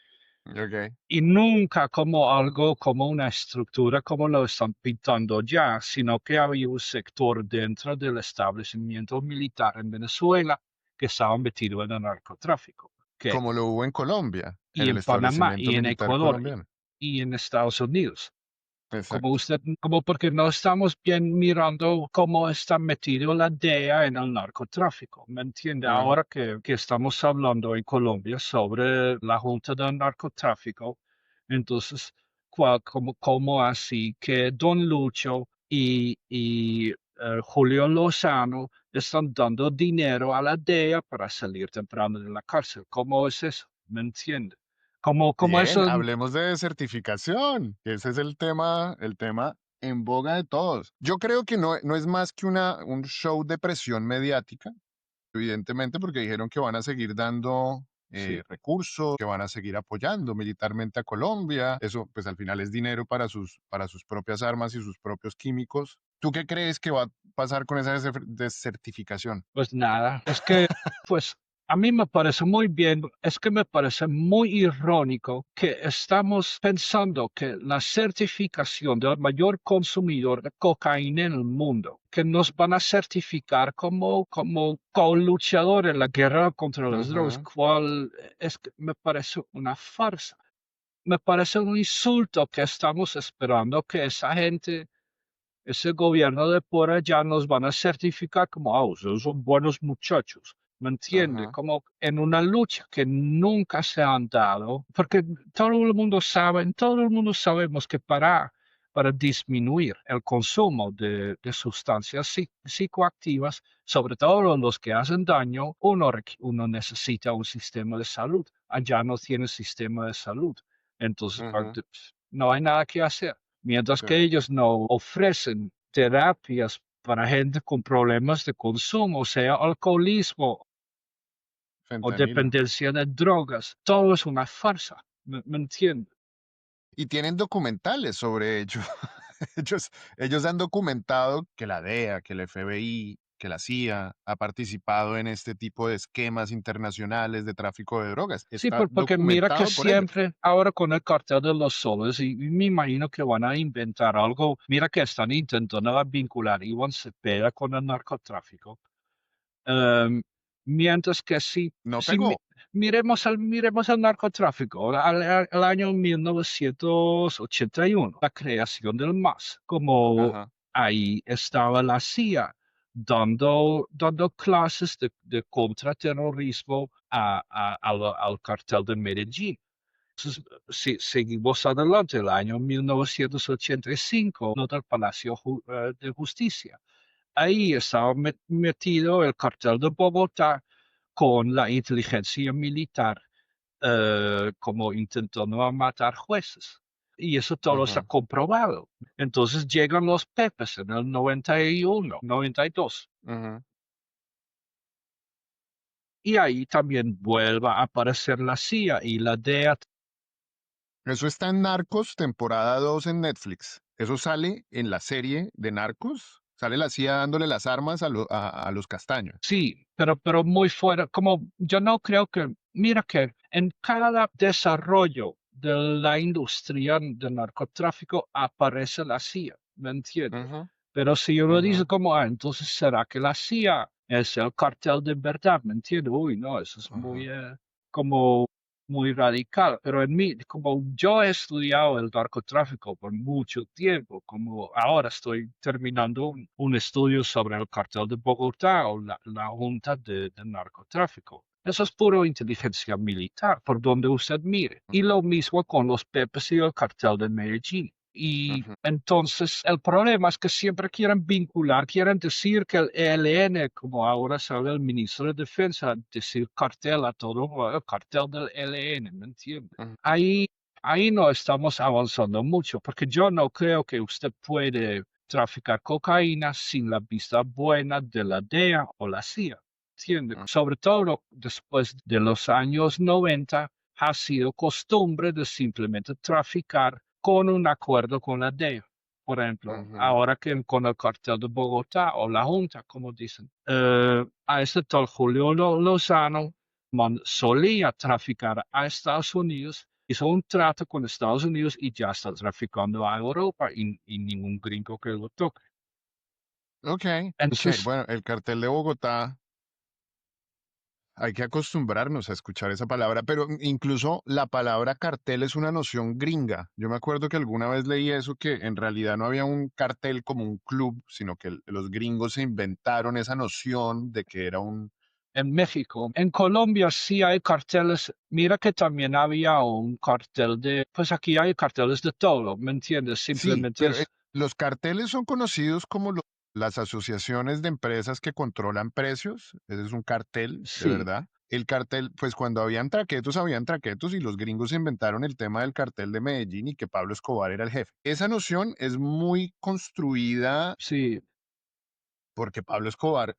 Ok. Y nunca como algo, como una estructura como lo están pintando ya, sino que había un sector dentro del establecimiento militar en Venezuela que estaba metido en el narcotráfico, que, Como lo hubo en Colombia, y en el en Panamá, establecimiento y en militar Ecuador, colombiano. y en Estados Unidos. Como Exacto. usted, como porque no estamos bien mirando cómo está metido la DEA en el narcotráfico, ¿me entiende? Ajá. Ahora que estamos hablando en Colombia sobre la Junta del Narcotráfico, entonces, cómo así que Don Lucho y Julio Lozano están dando dinero a la DEA para salir temprano de la cárcel? ¿Cómo es eso? ¿Me entiende? ¿Cómo Bien, eso? hablemos de desertificación, que ese es el tema en boga de todos. Yo creo que no es más que un show de presión mediática, evidentemente, porque dijeron que van a seguir dando Sí. recursos, que van a seguir apoyando militarmente a Colombia. Eso, pues al final es dinero para sus propias armas y sus propios químicos. ¿Tú qué crees que va a pasar con esa desertificación? Pues nada, es que, pues a mí me parece muy bien, es que me parece muy irónico que estamos pensando que la certificación del mayor consumidor de cocaína en el mundo, que nos van a certificar como co-luchador en la guerra contra las drogas, Ujú, cual es que me parece una farsa. Me parece un insulto que estamos esperando que esa gente ese gobierno de por allá nos van a certificar como, ustedes son buenos muchachos, ¿me entiende? ajá, Como en una lucha que nunca se han dado, porque todo el mundo sabemos que para disminuir el consumo de sustancias psicoactivas, sobre todo los que hacen daño, uno necesita un sistema de salud. Allá no tiene sistema de salud. Entonces, ujú, no hay nada que hacer. Mientras sí, que ellos no ofrecen terapias para gente con problemas de consumo, sea alcoholismo o fentanilo. dependencia de drogas, todo es una farsa. ¿Me entiende? Y tienen documentales sobre ello. Ellos han documentado que la DEA, que el FBI, que la CIA ha participado en este tipo de esquemas internacionales de tráfico de drogas. Sí, Está porque mira que documentado por ellos. siempre ahora con el cartel de los soles, y me imagino que van a inventar algo, mira que están intentando vincular Iván Cepeda con el narcotráfico. Em, Mientras que No si pegó. miremos al narcotráfico, al año 1981, la creación del MAS, como Ajá, ahí estaba la CIA dando clases de contraterrorismo al cartel de Medellín. Entonces, si seguimos adelante, el año 1985, no del Palacio de Justicia. Ahí estaba metido el cartel de Bogotá con la inteligencia militar, como intentando matar jueces. Y eso todo se ha ajá, comprobado. Entonces llegan los Pepes en el 91, 92. ajá. Y ahí también vuelve a aparecer la CIA y la DEA. Eso está en Narcos, temporada 2 en Netflix. Eso sale en la serie de Narcos. Sale la CIA dándole las armas a los castaños. Sí, pero muy fuera, como yo no creo que, mira que en cada desarrollo de la industria del narcotráfico aparece la CIA, ¿me entiende? Ajá, Pero si uno dice ajá, como, entonces será que la CIA es el cartel de verdad, ¿me entiende? Uy, no, eso es muy, ajá. como muy radical, pero en mí, como yo he estudiado el narcotráfico por mucho tiempo, como ahora estoy terminando un estudio sobre el cartel de Bogotá o la Junta del Narcotráfico. Eso es puro inteligencia militar, por donde usted mire. Y lo mismo con los Pepes y el cartel de Medellín. Y Ujú, entonces el problema es que siempre quieren vincular, quieren decir que el ELN, como ahora sale el ministro de Defensa, decir cartel a todo, el cartel del ELN, ¿me entiende? ujú, Ahí no estamos avanzando mucho, porque yo no creo que usted puede traficar cocaína sin la vista buena de la DEA o la CIA, ¿entiende? ujú, Sobre todo después de los años 90, ha sido costumbre de simplemente traficar con un acuerdo con la DEA. Por ejemplo, ujú, ahora que con el cartel de Bogotá o la Junta, como dicen, a este tal Julio Lozano solía traficar a Estados Unidos hizo un trato con Estados Unidos y ya está traficando a Europa y ningún gringo que lo toque. Okey, okey. Entonces, Bueno, el cartel de Bogotá, hay que acostumbrarnos a escuchar esa palabra, pero incluso la palabra cartel es una noción gringa. Yo me acuerdo que alguna vez leí eso, que en realidad no había un cartel como un club, sino que los gringos se inventaron esa noción de que era un... en México, en Colombia sí hay carteles. Mira que también había un cartel de, pues aquí hay carteles de todo, ¿me entiendes? Sí, Simplemente pero, es, los carteles son conocidos como las asociaciones de empresas que controlan precios. Ese es un cartel, de sí, verdad. El cartel, pues cuando habían traquetos y los gringos inventaron el tema del cartel de Medellín y que Pablo Escobar era el jefe. Esa noción es muy construida sí, porque Pablo Escobar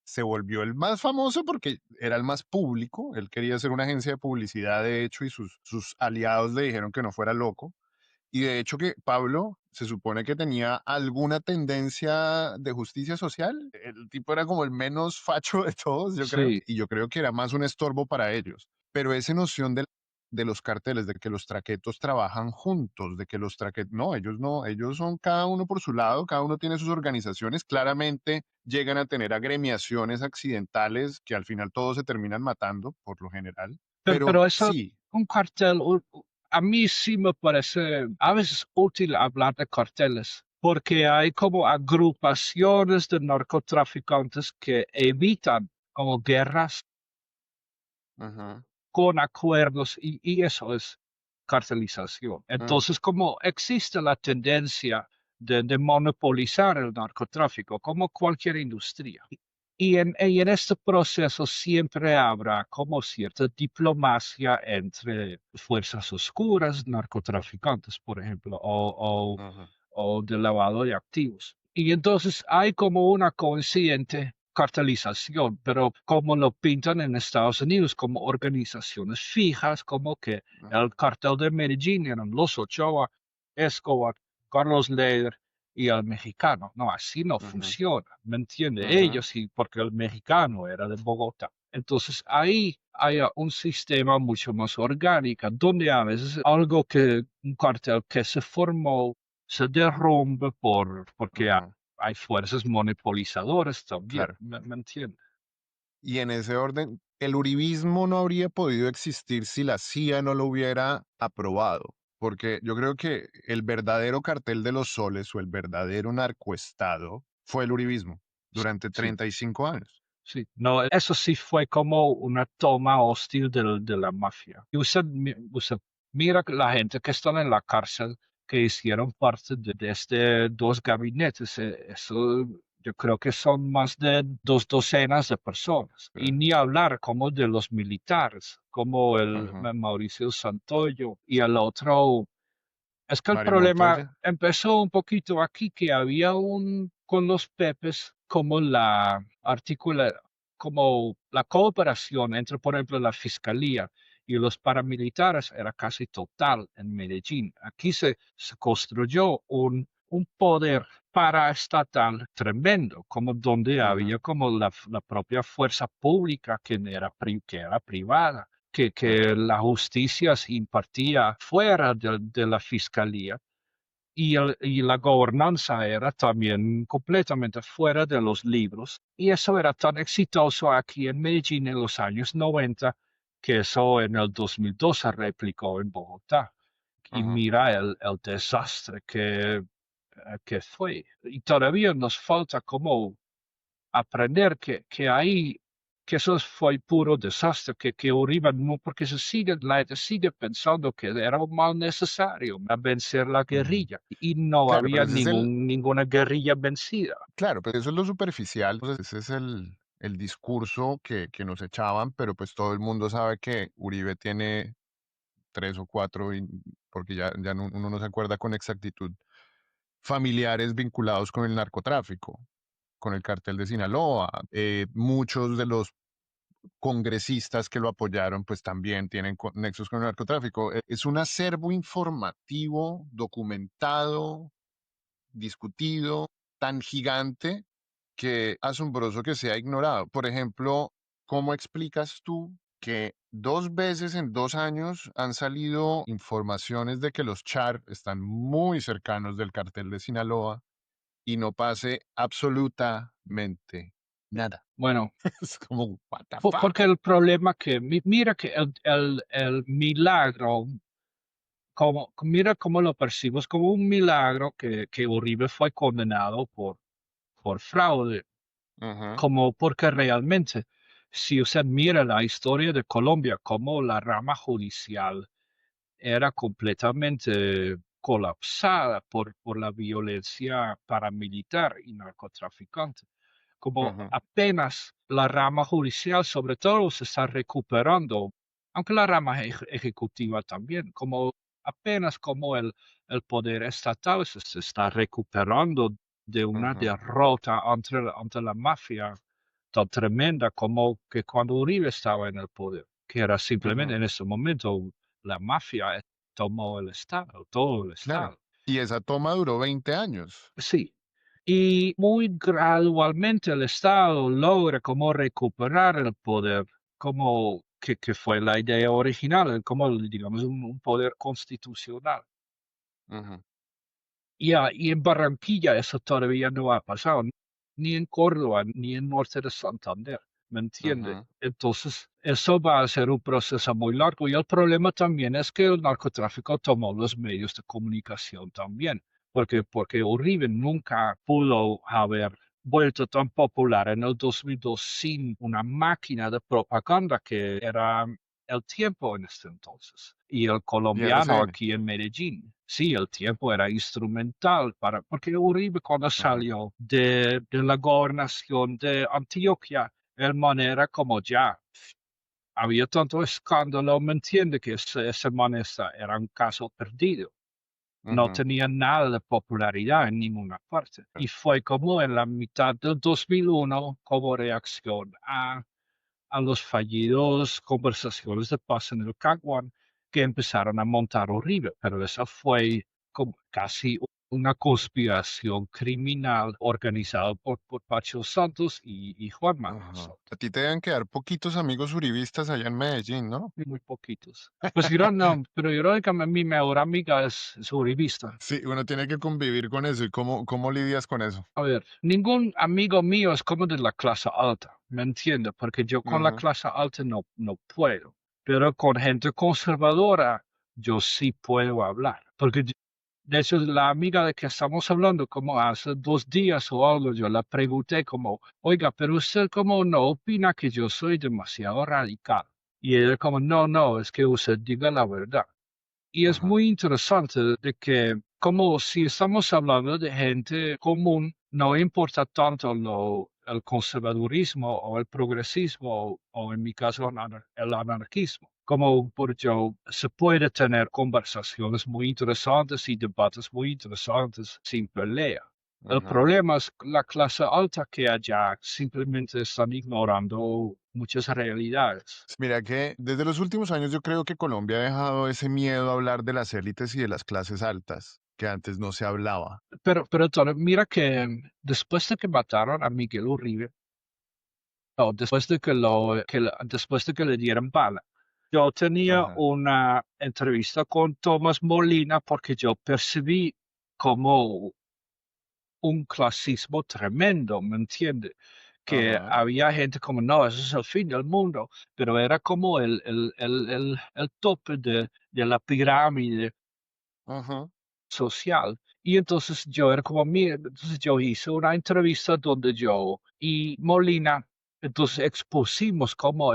se volvió el más famoso porque era el más público. Él quería ser una agencia de publicidad, de hecho, y sus aliados le dijeron que no fuera loco. Y de hecho que Pablo se supone que tenía alguna tendencia de justicia social. El tipo era como el menos facho de todos, yo creo. sí. Y yo creo que era más un estorbo para ellos. Pero esa noción de los carteles, de que los traquetos trabajan juntos, de que los traquetos, no, ellos son cada uno por su lado, cada uno tiene sus organizaciones, claramente llegan a tener agremiaciones accidentales que al final todos se terminan matando, por lo general. Pero Pero eso, sí, un cartel, a mí sí me parece a veces útil hablar de carteles, porque hay como agrupaciones de narcotraficantes que evitan como guerras ajá, con acuerdos y eso es cartelización. mm, Entonces, como existe la tendencia de monopolizar el narcotráfico, como cualquier industria. Y en este proceso siempre habrá como cierta diplomacia entre fuerzas oscuras, narcotraficantes, por ejemplo, ajá, o de lavado de activos. Y entonces hay como una coincidente cartelización, pero como lo pintan en Estados Unidos como organizaciones fijas, como que el ajá, cartel de Medellín eran los Ochoa, Escobar, Carlos Leder y el mexicano. No, así no ajá, funciona, ¿me entiende? ajá, Ellos sí, porque el mexicano era de Bogotá. Entonces ahí hay un sistema mucho más orgánico, donde a veces algo que un cartel que se formó se derrumbe porque ajá, hay fuerzas monopolizadoras también, claro. ¿me entiendes? Y en ese orden, el uribismo no habría podido existir si la CIA no lo hubiera aprobado, porque yo creo que el verdadero cartel de los soles o el verdadero narcoestado fue el uribismo durante Sí, 35 años. sí. No, eso sí fue como una toma hostil de la mafia. Y usted mira que la gente que están en la cárcel, que hicieron parte de este dos gabinetes, eso yo creo que son más de dos docenas de personas. Y eh, ni hablar como de los militares, como el Ajá. Mauricio Santoyo y el otro. Es que el Mario problema Montoya. empezó un poquito aquí, que había con los Pepes, como como la cooperación entre, por ejemplo, la fiscalía y los paramilitares era casi total en Medellín. Aquí se construyó un poder paraestatal tremendo, como donde Ajá, había como la propia fuerza pública que era privada que ajá, la justicia se impartía fuera de la fiscalía y la gobernanza era también completamente fuera de los libros. Y eso era tan exitoso aquí en Medellín en los años 90 que eso en el 2002 se replicó en Bogotá. Y ajá. mira el desastre que fue. Y todavía nos falta como aprender que eso fue puro desastre, que Uribe no, porque la gente sigue pensando que era un mal necesario a vencer la Ujú. guerrilla y no Claro, pero había ese es el, ninguna guerrilla vencida. claro, pero eso es lo superficial, pues ese es el discurso que nos echaban, pero pues todo el mundo sabe que Uribe tiene tres o cuatro, porque ya uno no se acuerda con exactitud, familiares vinculados con el narcotráfico, con el cartel de Sinaloa. Muchos de los congresistas que lo apoyaron, pues también tienen nexos con el narcotráfico. Es un acervo informativo, documentado, discutido, tan gigante que asombroso que sea ignorado. Por ejemplo, ¿cómo explicas tú que 2 veces en 2 años han salido informaciones de que los Char están muy cercanos del cartel de Sinaloa y no pase absolutamente nada. Bueno, Es como, what the porque fuck. el problema que, mira que el milagro, mira cómo lo percibimos como un milagro que Uribe fue condenado por fraude, Ujú, como porque realmente, si usted mira la historia de Colombia, como la rama judicial era completamente colapsada por la violencia paramilitar y narcotraficante. Como ujú, apenas la rama judicial, sobre todo, se está recuperando, aunque la rama ejecutiva también, como apenas como el poder estatal se está recuperando de una ujú, derrota ante la mafia tan tremenda como que cuando Uribe estaba en el poder, que era simplemente ujú. en ese momento la mafia tomó el Estado, todo el Claro. Estado. Y esa toma duró 20 años. Sí. Y muy gradualmente el Estado logra como recuperar el poder, como que fue la idea original, como digamos un poder constitucional. Ujú, Y en Barranquilla eso todavía no ha pasado, ni en Córdoba, ni en Norte de Santander, ¿me entiende? ujú, Entonces, eso va a ser un proceso muy largo. Y el problema también es que el narcotráfico tomó los medios de comunicación también, porque Uribe nunca pudo haber vuelto tan popular en el 2002 sin una máquina de propaganda que era el Tiempo en este entonces y el y colombiano RCN. aquí en Medellín. Sí, el Tiempo era instrumental porque Uribe cuando Ujú, salió de la gobernación de Antioquia, el man era como ya, había tanto escándalo, ¿me entiende? Que ese man era un caso perdido. No ujú. tenía nada de popularidad en ninguna parte. Y fue como en la mitad del 2001 como reacción a los fallidos conversaciones de paz en el Caguán que empezaron a montar Uribe, pero esa fue como casi una conspiración criminal organizada por Pacho Santos y Juan Manuel Ajá. A Santos. ti te deben quedar poquitos amigos uribistas allá en Medellín, ¿no? Y muy poquitos. Pues no, pero irónicamente mi mejor amiga es uribista. Sí, uno tiene que convivir con eso. ¿Y cómo lidias con eso? A ver, ningún amigo mío es como de la clase alta, ¿me entiendes? Porque yo con la Ujú, clase alta no puedo, pero con gente conservadora yo sí puedo hablar. Porque de hecho la amiga de que estamos hablando como hace 2 días o algo, yo la pregunté como, oiga, pero usted como no opina que yo soy demasiado radical. Y ella como, no, es que usted diga la verdad. Y es ajá, muy interesante de que, como si estamos hablando de gente común, no importa tanto el conservadurismo o el progresismo o en mi caso el anarquismo. Como por yo se puede tener conversaciones muy interesantes y debates muy interesantes sin pelea. El ujú. problema es la clase alta que allá simplemente están ignorando muchas realidades. Mira que desde los últimos años yo creo que Colombia ha dejado ese miedo a hablar de las élites y de las clases altas, que antes no se hablaba. Pero Tony, mira que después de que mataron a Miguel Uribe, o después de después de que le dieron bala, yo tenía Ajá, una entrevista con Tomás Molina porque yo percibí como un clasismo tremendo, ¿me entiende? Que ajá, había gente como, no, eso es el fin del mundo, pero era como el tope de la pirámide ajá, social. Y entonces yo era como, mira, entonces yo hice una entrevista donde yo y Molina, entonces expusimos como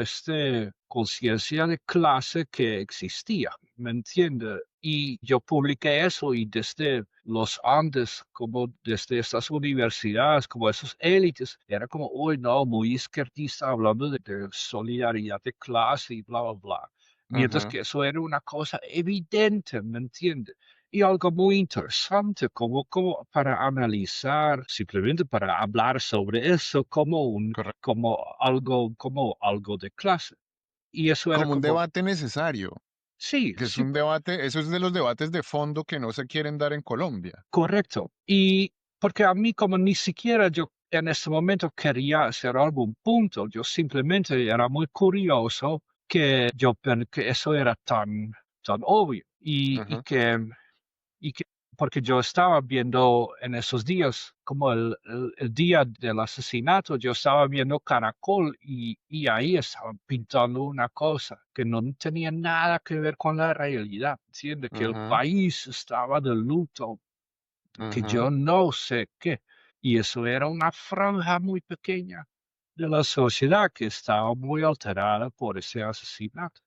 conciencia de clase que existía, ¿me entiende? Y yo publiqué eso y desde los Andes, como desde estas universidades, como esos élites, era como, uy, no, muy izquierdista hablando de solidaridad de clase y bla, bla, bla. Mientras ajá. que eso era una cosa evidente, ¿me entiende? Y algo muy interesante como para analizar, simplemente para hablar sobre eso Correcto. como algo de clase. Y eso era Como un como, debate necesario, sí, que es sí, un debate, eso es de los debates de fondo que no se quieren dar en Colombia. correcto. Y porque a mí como ni siquiera yo en ese momento quería hacer algún punto, yo simplemente era muy curioso que que eso era tan obvio Ujú, y que porque yo estaba viendo en esos días, como el día del asesinato, yo estaba viendo Caracol y ahí estaban pintando una cosa que no tenía nada que ver con la realidad, ¿entiendes? Que el ujú, país estaba de luto, que yo ujú, no sé qué. Y eso era una franja muy pequeña de la sociedad que estaba muy alterada por ese asesinato.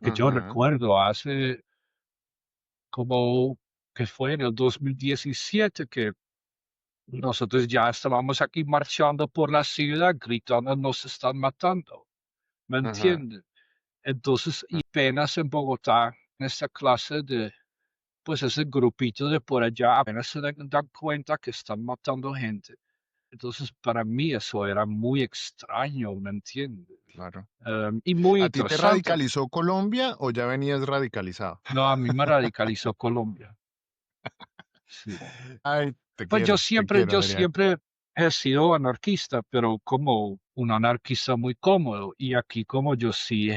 Que yo ujú. recuerdo hace como que fue en el 2017 que nosotros ya estábamos aquí marchando por la ciudad gritando nos están matando, ¿me Ujú, entiendes? Entonces, y ujú. apenas en Bogotá, en esta clase de, pues ese grupito de por allá, apenas se dan cuenta que están matando gente. Entonces, para mí eso era muy extraño, ¿me entiendes? Claro. Y muy ¿A ti te interesante. radicalizó Colombia o ya venías radicalizado? No, a mí me radicalizó Colombia. Sí. Ay, Pues te quiero, yo Adrián. siempre he sido anarquista, pero como un anarquista muy cómodo. Y aquí como yo sí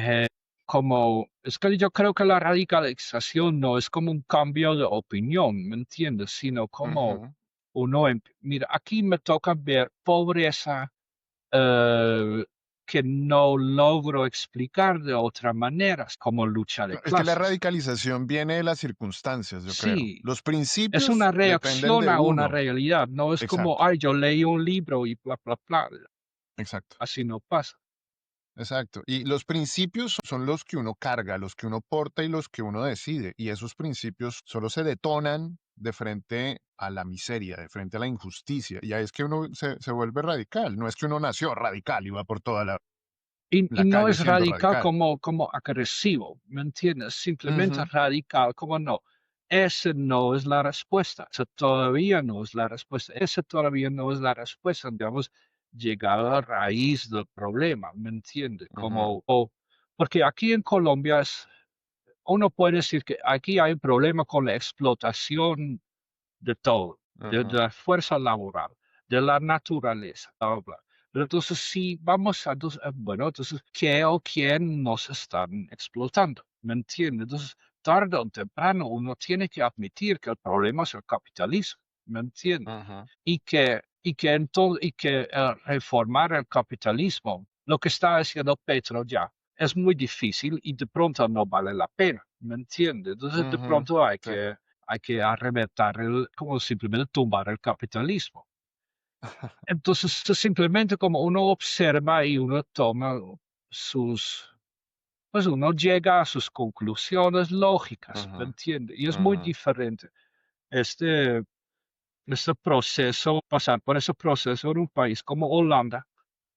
como, es que yo creo que la radicalización no es como un cambio de opinión, ¿me entiendes? Sino como Ujú. mira, aquí me toca ver pobreza eh, que no logro explicar de otra manera, como lucha de Es que la clases. radicalización viene de las circunstancias, yo creo. Sí, Los es principios una dependen reacción de a una uno. realidad, no es como, Exacto, ay, yo leí un libro y bla, bla, bla. exacto, Así no pasa. exacto. Y los principios son los que uno carga, los que uno porta y los que uno decide. Y esos principios solo se detonan de frente a la miseria, de frente a la injusticia. Y ahí es que uno se vuelve radical. No es que uno nació radical y va por toda Y la no calle es siendo radical radical. como agresivo, ¿me entiendes? Simplemente Ujú, radical como no. Ese no es la respuesta. Esa todavía no es la respuesta. Ese todavía no es la respuesta. Digamos, llegar a la raíz del problema, ¿me entiendes? ujú, Porque aquí en Colombia uno puede decir que aquí hay un problema con la explotación de todo, de ujú, la fuerza laboral, de la naturaleza, bla, bla, bla. Pero entonces, si vamos a, bueno, entonces, ¿qué o quién nos están explotando? ¿Me entiendes? Entonces, tarde o temprano uno tiene que admitir que el problema es el capitalismo, ¿me entiendes? ujú, Y que reformar el capitalismo, lo que está haciendo Petro ya, es muy difícil y de pronto no vale la pena, ¿me entiendes? Entonces, de ujú. pronto Sí. hay que arrebatar como simplemente tumbar el capitalismo. Entonces, es simplemente como uno observa y uno toma sus, pues uno llega a sus conclusiones lógicas, ¿me Ujú, entiende? Y es muy ujú. diferente este, este proceso, pasar por ese proceso en un país como Holanda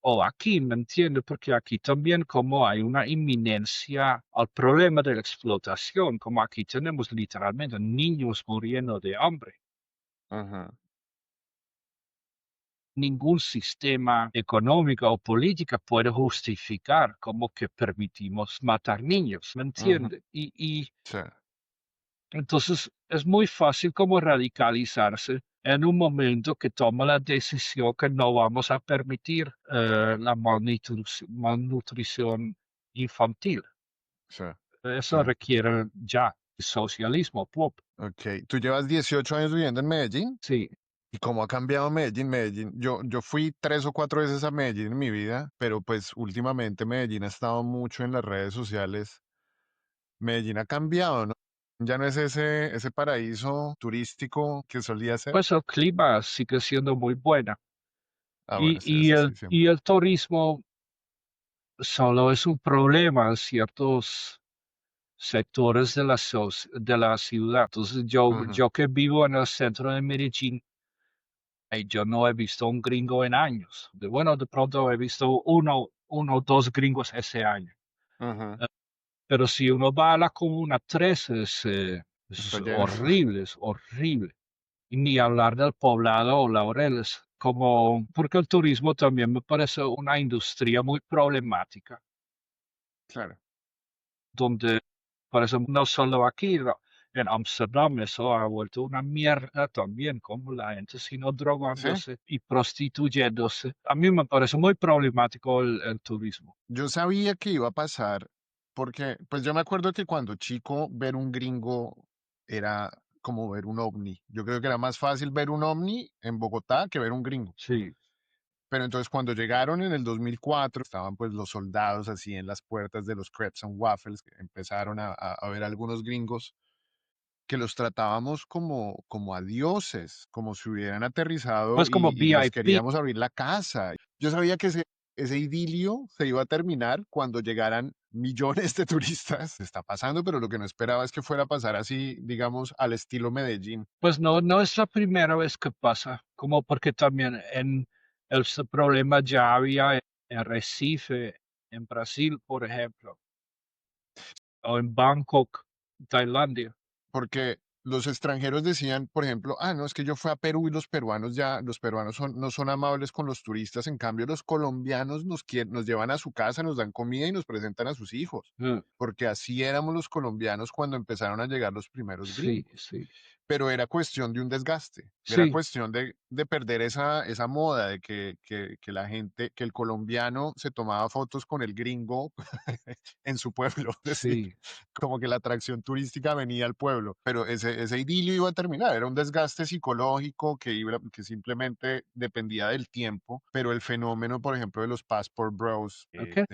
o aquí, ¿me entiende? Porque aquí también como hay una inminencia al problema de la explotación, como aquí tenemos literalmente niños muriendo de hambre. Ujú, Ningún sistema económico o política puede justificar como que permitimos matar niños, ¿me ujú. entiende? Y Sí, entonces es muy fácil como radicalizarse en un momento que toma la decisión que no vamos a permitir la malnutrición infantil. sí, sí. Eso requiere ya socialismo pop. Okey. Tú llevas 18 años viviendo en Medellín, Sí, ¿y cómo ha cambiado Medellín? Yo fui 3 o 4 veces a Medellín en mi vida, pero, pues, últimamente Medellín ha estado mucho en las redes sociales. Medellín ha cambiado, ¿no? Ya no es ese paraíso turístico que solía ser. pues el clima sigue siendo muy bueno. Ah, bueno, sí, eso sí, siempre. Y el turismo solo es un problema en ciertos sectores de de la ciudad. Entonces, Ujú, yo que vivo en el centro de Medellín, yo no he visto un gringo en años. Bueno, de pronto he visto uno o dos gringos ese año. ujú. Eh, Pero si uno va a la Comuna 13, Está es lleno. horrible, es horrible. Y ni hablar del Poblado o Laureles, como, porque el turismo también me parece una industria muy problemática, Claro. donde, por eso no solo aquí, en Amsterdam eso ha vuelto una mierda también, como la gente sino Sí, drogándose y prostituyéndose. A mí me parece muy problemático el turismo. yo sabía que iba a pasar porque, pues, yo me acuerdo que cuando chico ver un gringo era como ver un ovni. Yo creo que era más fácil ver un ovni en Bogotá que ver un gringo. Sí, Pero entonces cuando llegaron en el 2004, estaban pues los soldados así en las puertas de los Crepes and Waffles, que empezaron a ver algunos gringos que los tratábamos como a dioses, como si hubieran aterrizado pues como y les VIP. queríamos abrir la casa. Yo sabía que ese idilio se iba a terminar cuando llegaran millones de turistas. Está pasando, pero lo que no esperaba es que fuera a pasar así, digamos, al estilo Medellín, Pues no, no es la primera vez que pasa, como porque también problema ya había en Recife, en Brasil, por ejemplo, o en Bangkok, Tailandia. porque los extranjeros decían, por ejemplo, ah, no, es que yo fui a Perú y los peruanos no son amables con los turistas, en cambio los colombianos nos llevan a su casa, nos dan comida y nos presentan a sus hijos, Mm, porque así éramos los colombianos cuando empezaron a llegar los primeros sí, gringos. sí, Pero era cuestión de un desgaste, era sí, cuestión de perder esa moda de que la gente, que el colombiano se tomaba fotos con el gringo en su pueblo, es decir, sí, como que la atracción turística venía al pueblo, pero ese idilio iba a terminar, era un desgaste psicológico que simplemente dependía del tiempo, pero el fenómeno, por ejemplo, de los passport bros, ¿el qué?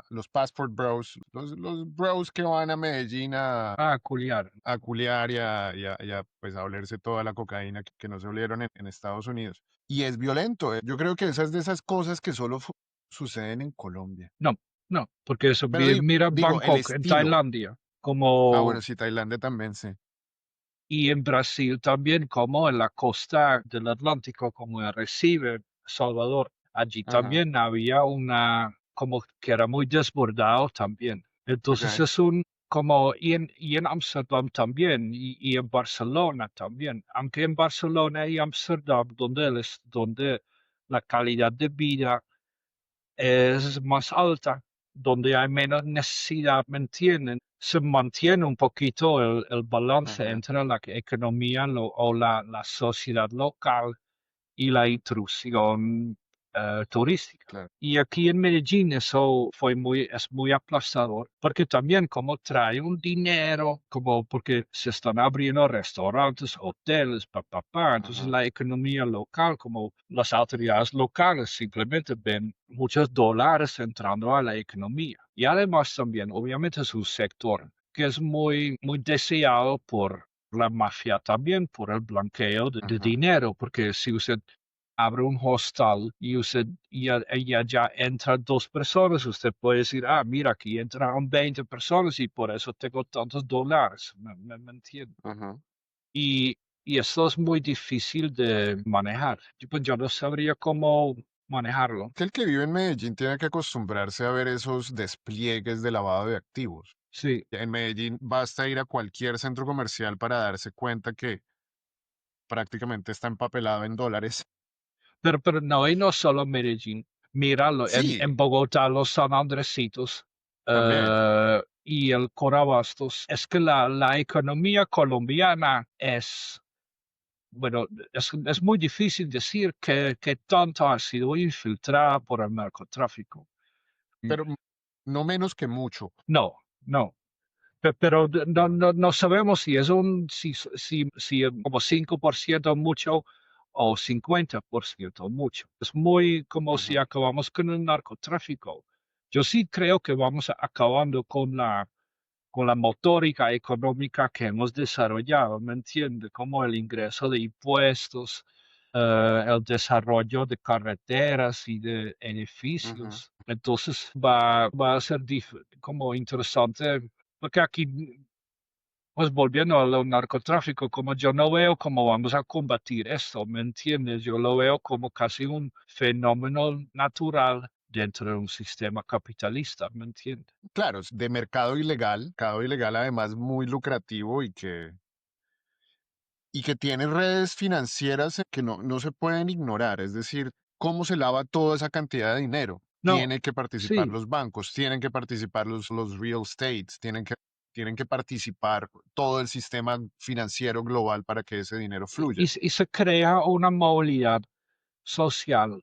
los passport bros, los bros que van a Medellín Ah, culiar. a culiar pues a olerse toda la cocaína que no se olieron en Estados Unidos. Y es violento. Yo creo que esas de esas cosas que solo suceden en Colombia. No, no, porque eso, Pero mira digo, el Bangkok en estilo. Tailandia, Ah, bueno, como, sí, Tailandia también, sí. y en Brasil también, como en la costa del Atlántico, como en Recife, Salvador. Allí Ajá, también había como que era muy desbordado también. Entonces ok, es y en Ámsterdam también, y en Barcelona también. Aunque en Barcelona y Ámsterdam, donde la calidad de vida es más alta, donde hay menos necesidad, ¿me entienden? Se mantiene un poquito el balance ajá, entre la economía o la sociedad local y la intrusión turística. claro. Y aquí en Medellín eso es muy aplastador, porque también como trae un dinero, como porque se están abriendo restaurantes, hoteles, entonces Ajá, la economía local, como las autoridades locales simplemente ven muchos dólares entrando a la economía. Y además también, obviamente, es un sector que es muy deseado por la mafia también, por el blanqueo de ajá, dinero, porque si usted abre un hostal y allá entran dos personas, usted puede decir, ah, mira, aquí entraron 20 personas y por eso tengo tantos dólares, ¿me entiende? ajá. Y, y esto es muy difícil de manejar. Pues yo no sabría cómo manejarlo. Que el que vive en Medellín tiene que acostumbrarse a ver esos despliegues de lavado de activos. Sí, En Medellín basta ir a cualquier centro comercial para darse cuenta que prácticamente está empapelado en dólares. pero no, y no solo Medellín. Míralo, en Sí, Bogotá, los San Andresitos también. y el Corabastos. Es que la economía colombiana bueno, es muy difícil decir que tanto ha sido infiltrada por el narcotráfico. Mm, Pero no menos que mucho. No, no. Pero no sabemos si como 5% mucho o 50% mucho. Es muy como si Ujú, acabamos con el narcotráfico. Yo sí creo que vamos acabando con la motórica económica que hemos desarrollado, ¿me entiende? Como el ingreso de impuestos, el desarrollo de carreteras y de ujú. edificios. Entonces va a ser como interesante, porque aquí, pues volviendo al narcotráfico, como yo no veo cómo vamos a combatir esto, ¿me entiendes? Yo lo veo como casi un fenómeno natural dentro de un sistema capitalista, ¿me entiendes? Claro, es de mercado ilegal además muy lucrativo y que tiene redes financieras que no se pueden ignorar. Es decir, cómo se lava toda esa cantidad de dinero. No, Tienen que participar sí. los bancos, tienen que participar los real estates, tienen que participar todo el sistema financiero global para que ese dinero fluya. Y se crea una movilidad social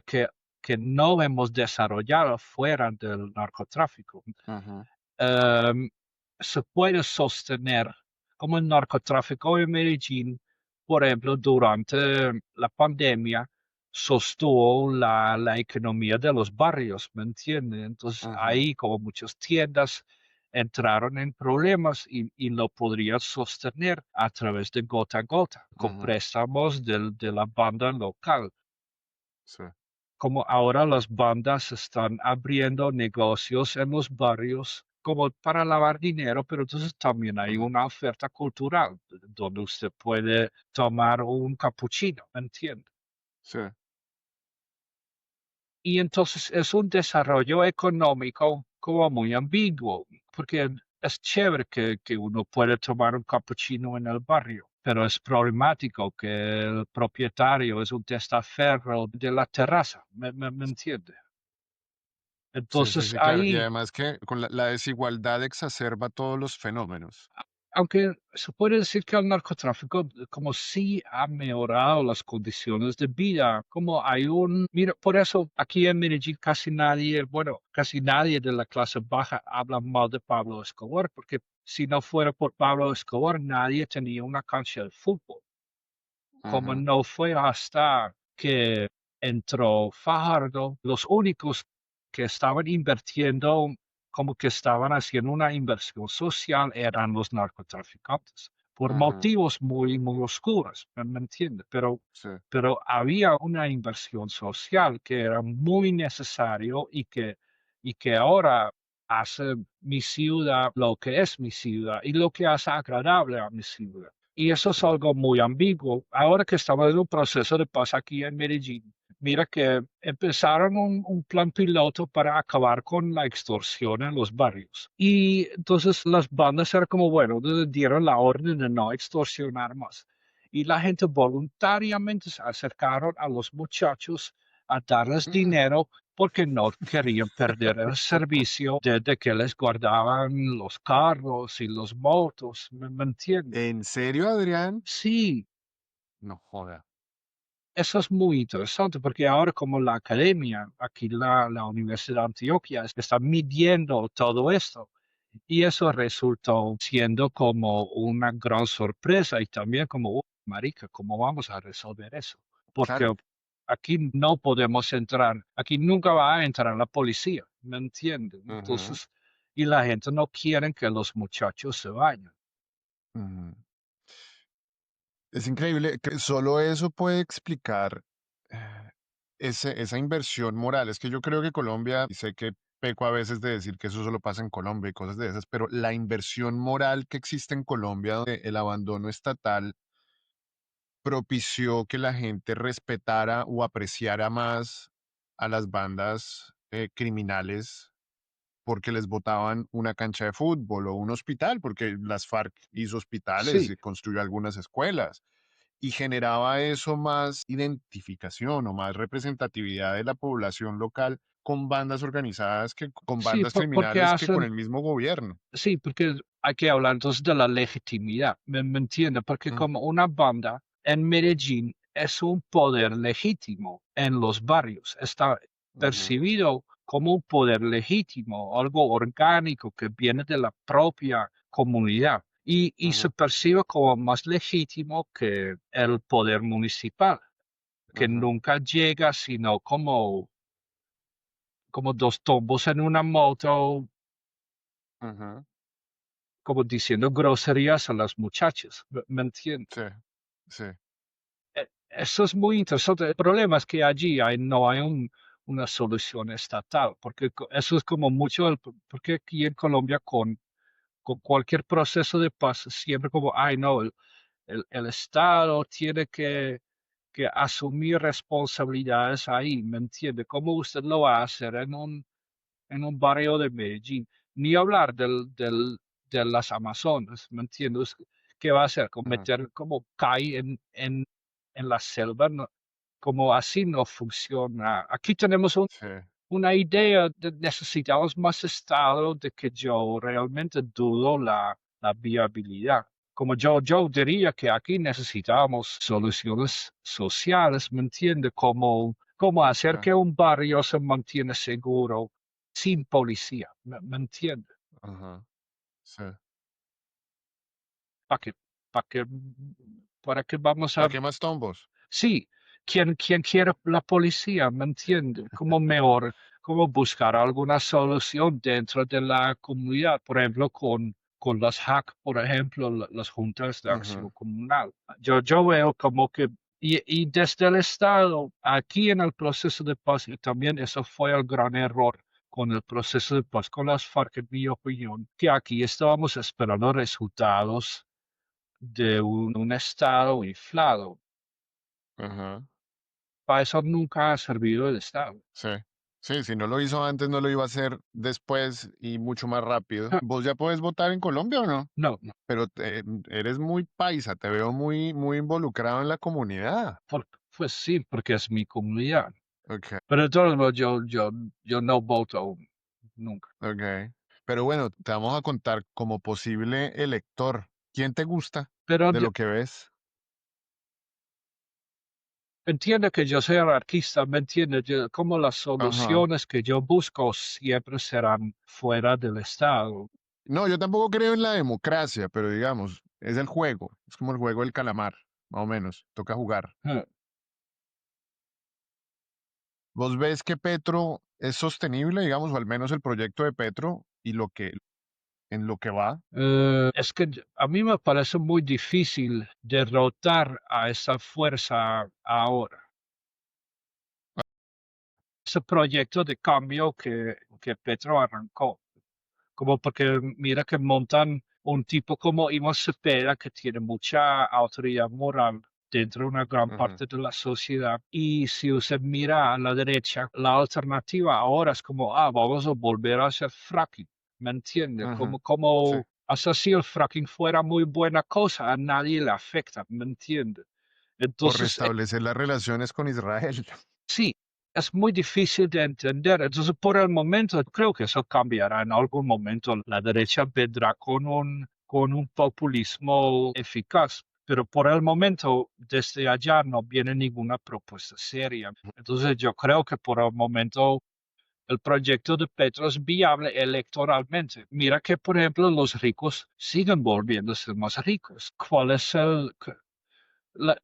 que, que no hemos desarrollado fuera del narcotráfico. Ujú, Em, Se puede sostener como el narcotráfico en Medellín, por ejemplo, durante la pandemia, sostuvo la economía de los barrios, ¿me entiendes? Entonces ujú, ahí como muchas tiendas entraron en problemas y lo podrían sostener a través de gota a gota, con ujú, préstamos de la banda local. sí, Como ahora las bandas están abriendo negocios en los barrios como para lavar dinero, pero entonces también hay ujú, una oferta cultural donde usted puede tomar un capuchino, ¿me entiende? sí, Y entonces es un desarrollo económico como muy ambiguo, porque es chévere que uno puede tomar un capuchino en el barrio, pero es problemático que el propietario es un testaferro de la terraza, ¿me entiende? sí, sí, Entonces sí, claro. Y ahí, además que con la desigualdad exacerba todos los fenómenos. aunque se puede decir que el narcotráfico como sí ha mejorado las condiciones de vida, como hay mira, por eso aquí en Medellín casi nadie, bueno, casi nadie de la clase baja habla mal de Pablo Escobar, porque si no fuera por Pablo Escobar, nadie tenía una cancha de fútbol. Como Ujú, no fue hasta que entró Fajardo, los únicos que estaban invirtiendo, como que estaban haciendo una inversión social, eran los narcotraficantes, por ujú, motivos muy, muy oscuros, ¿me entiende? sí, Pero había una inversión social que era muy necesario y que ahora hace mi ciudad lo que es mi ciudad y lo que hace agradable a mi ciudad. Y eso es sí. algo muy ambiguo. Ahora que estamos en un proceso de paz aquí en Medellín, mira que empezaron un plan piloto para acabar con la extorsión en los barrios. Y entonces las bandas eran como, bueno, dieron la orden de no extorsionar más. Y la gente voluntariamente se acercaron a los muchachos a darles Mm. dinero porque no querían perder el servicio de que les guardaban los carros y los motos, ¿me entiendes? ¿En serio, Adrián? Sí, No joda. eso es muy interesante porque ahora como la academia, aquí la Universidad de Antioquia, está midiendo todo esto y eso resultó siendo como una gran sorpresa y también como, marica, ¿cómo vamos a resolver eso? Porque Claro. aquí no podemos entrar, aquí nunca va a entrar la policía, ¿me entienden? Ujú, Entonces, y la gente no quiere que los muchachos se vayan. ujú. Es increíble que solo eso puede explicar eh, esa inversión moral. Es que yo creo que Colombia, y sé que peco a veces de decir que eso solo pasa en Colombia y cosas de esas, pero la inversión moral que existe en Colombia, donde el abandono estatal propició que la gente respetara o apreciara más a las bandas criminales porque les botaban una cancha de fútbol o un hospital, porque las FARC hizo hospitales Sí, y construyó algunas escuelas y generaba eso más identificación o más representatividad de la población local con bandas organizadas que con sí, bandas porque criminales que con hacen. el mismo gobierno. Sí, porque hay que hablar entonces de la legitimidad, ¿me entiende? Porque Mm, como una banda en Medellín es un poder legítimo en los barrios, está ujú, percibido como un poder legítimo, algo orgánico que viene de la propia comunidad y se ujú, percibe como más legítimo que el poder municipal, que ujú, nunca llega sino como dos tombos en una moto ujú. como diciendo groserías a las muchachas, ¿me entiendes? Sí, sí, Eso es muy interesante. El problema es que allí no hay una solución estatal, porque eso es como mucho, porque aquí en Colombia con cualquier proceso de paz, siempre como, ay no, el Estado tiene que asumir responsabilidades ahí, ¿me entiende? ¿Cómo usted lo va a hacer en un barrio de Medellín? Ni hablar de las Amazonas, ¿me entiendes? ¿Qué va a hacer? Como ujú, meter como CAI en la selva, como así no funciona. Aquí tenemos sí, una idea de necesitamos más Estado de que yo realmente dudo la viabilidad. Como yo diría que aquí necesitamos soluciones sociales, ¿me entiende? Como cómo hacer Ya, que un barrio se mantiene seguro sin policía, ¿me entiendes? ajá, sí. ¿Para qué, para qué, para qué vamos a... ¿Para qué más tombos? Sí, ¿quién quiere la policía? ¿Me entiende? Como mejor, como buscar alguna solución dentro de la comunidad, por ejemplo, con las HAC, por ejemplo, las juntas de Ujú, acción comunal. Yo veo como que, y desde el Estado, aquí en el proceso de paz, y también eso fue el gran error con el proceso de paz con las FARC, en mi opinión, que aquí estábamos esperando resultados de un Estado inflado. ajá, Para eso nunca ha servido el Estado. sí. Sí, si no lo hizo antes, no lo iba a hacer después y mucho más rápido. Ja, ¿Vos ya puedes votar en Colombia o no? no, no, Pero eres muy paisa, te veo muy involucrado en la comunidad. pues sí, porque es mi comunidad. Ok, Pero de todos modos, yo no voto aún, nunca. ok. Pero bueno, te vamos a contar como posible elector. ¿Quién te gusta Pero de lo que ves? entiende que yo soy anarquista, ¿me entiende? Como las Ajá. soluciones que yo busco siempre serán fuera del Estado. No, yo tampoco creo en la democracia, pero digamos, es el juego. Es como el juego del calamar, más o menos. Toca jugar. Ja. ¿Vos ves que Petro es sostenible, digamos, o al menos el proyecto de Petro y en lo que va? Es que a mí me parece muy difícil derrotar a esa fuerza ahora. Ese proyecto de cambio que Petro arrancó. Como porque mira que montan un tipo como Iván Cepeda que tiene mucha autoridad moral dentro de una gran Ujú, parte de la sociedad. Y si usted mira a la derecha, la alternativa ahora es como, vamos a volver a hacer fracking. ¿Me entiende? ujú, sí. Hasta si el fracking fuera muy buena cosa, a nadie le afecta. ¿Me entiende? O Entonces, restablecer las relaciones con Israel. sí, es muy difícil de entender. Entonces, por el momento, creo que eso cambiará. En algún momento la derecha vendrá con un populismo eficaz. Pero por el momento, desde allá no viene ninguna propuesta seria. Entonces, yo creo que por el momento el proyecto de Petro es viable electoralmente. Mira que, por ejemplo, los ricos siguen volviéndose más ricos. ¿Cuál es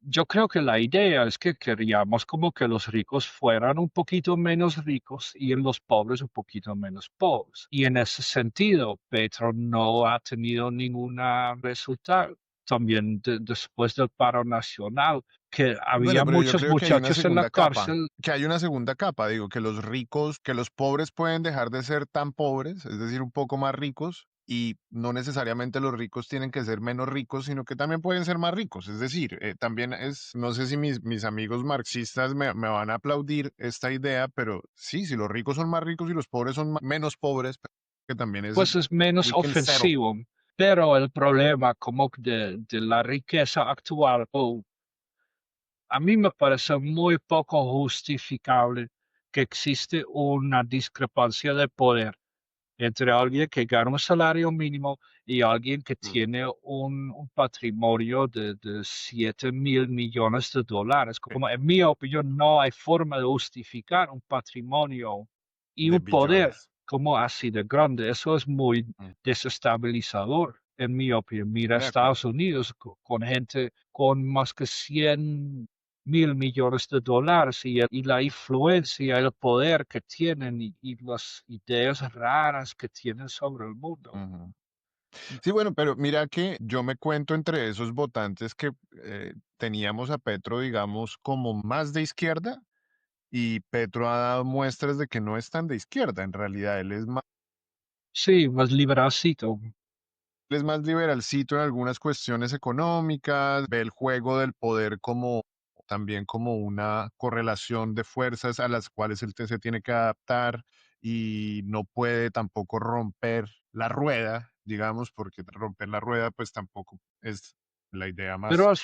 yo creo que la idea es que queríamos como que los ricos fueran un poquito menos ricos y los pobres un poquito menos pobres. Y en ese sentido, Petro no ha tenido ningún resultado. También después del paro nacional, que Bueno, había pero yo muchos creo que hay una muchachos en la segunda capa, cárcel. que hay una segunda capa, digo, que los ricos, que los pobres pueden dejar de ser tan pobres, es decir, un poco más ricos, y no necesariamente los ricos tienen que ser menos ricos, sino que también pueden ser más ricos. Es decir, también es, no sé si mis amigos marxistas me van a aplaudir esta idea, pero sí, si los ricos son más ricos y los pobres son menos pobres, que también es, Pues es menos we can settle. ofensivo. Pero el problema como de la riqueza actual, a mí me parece muy poco justificable que existe una discrepancia de poder entre alguien que gana un salario mínimo y alguien que Ujú, tiene un patrimonio de 7.000 millones de dólares. Como en mi opinión, no hay forma de justificar un patrimonio y de un poder billones. como así de grande. Eso es muy Mm, desestabilizador, en mi opinión. Mira de acuerdo. Estados Unidos con gente con más que 100.000 millones de dólares y la influencia, el poder que tienen y las ideas raras que tienen sobre el mundo. Ujú. Sí, bueno, pero mira que yo me cuento entre esos votantes que teníamos a Petro, digamos, como más de izquierda y Petro ha dado muestras de que no es tan de izquierda, en realidad Sí, más liberalcito. él es más liberalcito en algunas cuestiones económicas, ve el juego del poder como también como una correlación de fuerzas a las cuales él se tiene que adaptar y no puede tampoco romper la rueda, digamos, porque romper la rueda pues tampoco es la idea Pero más.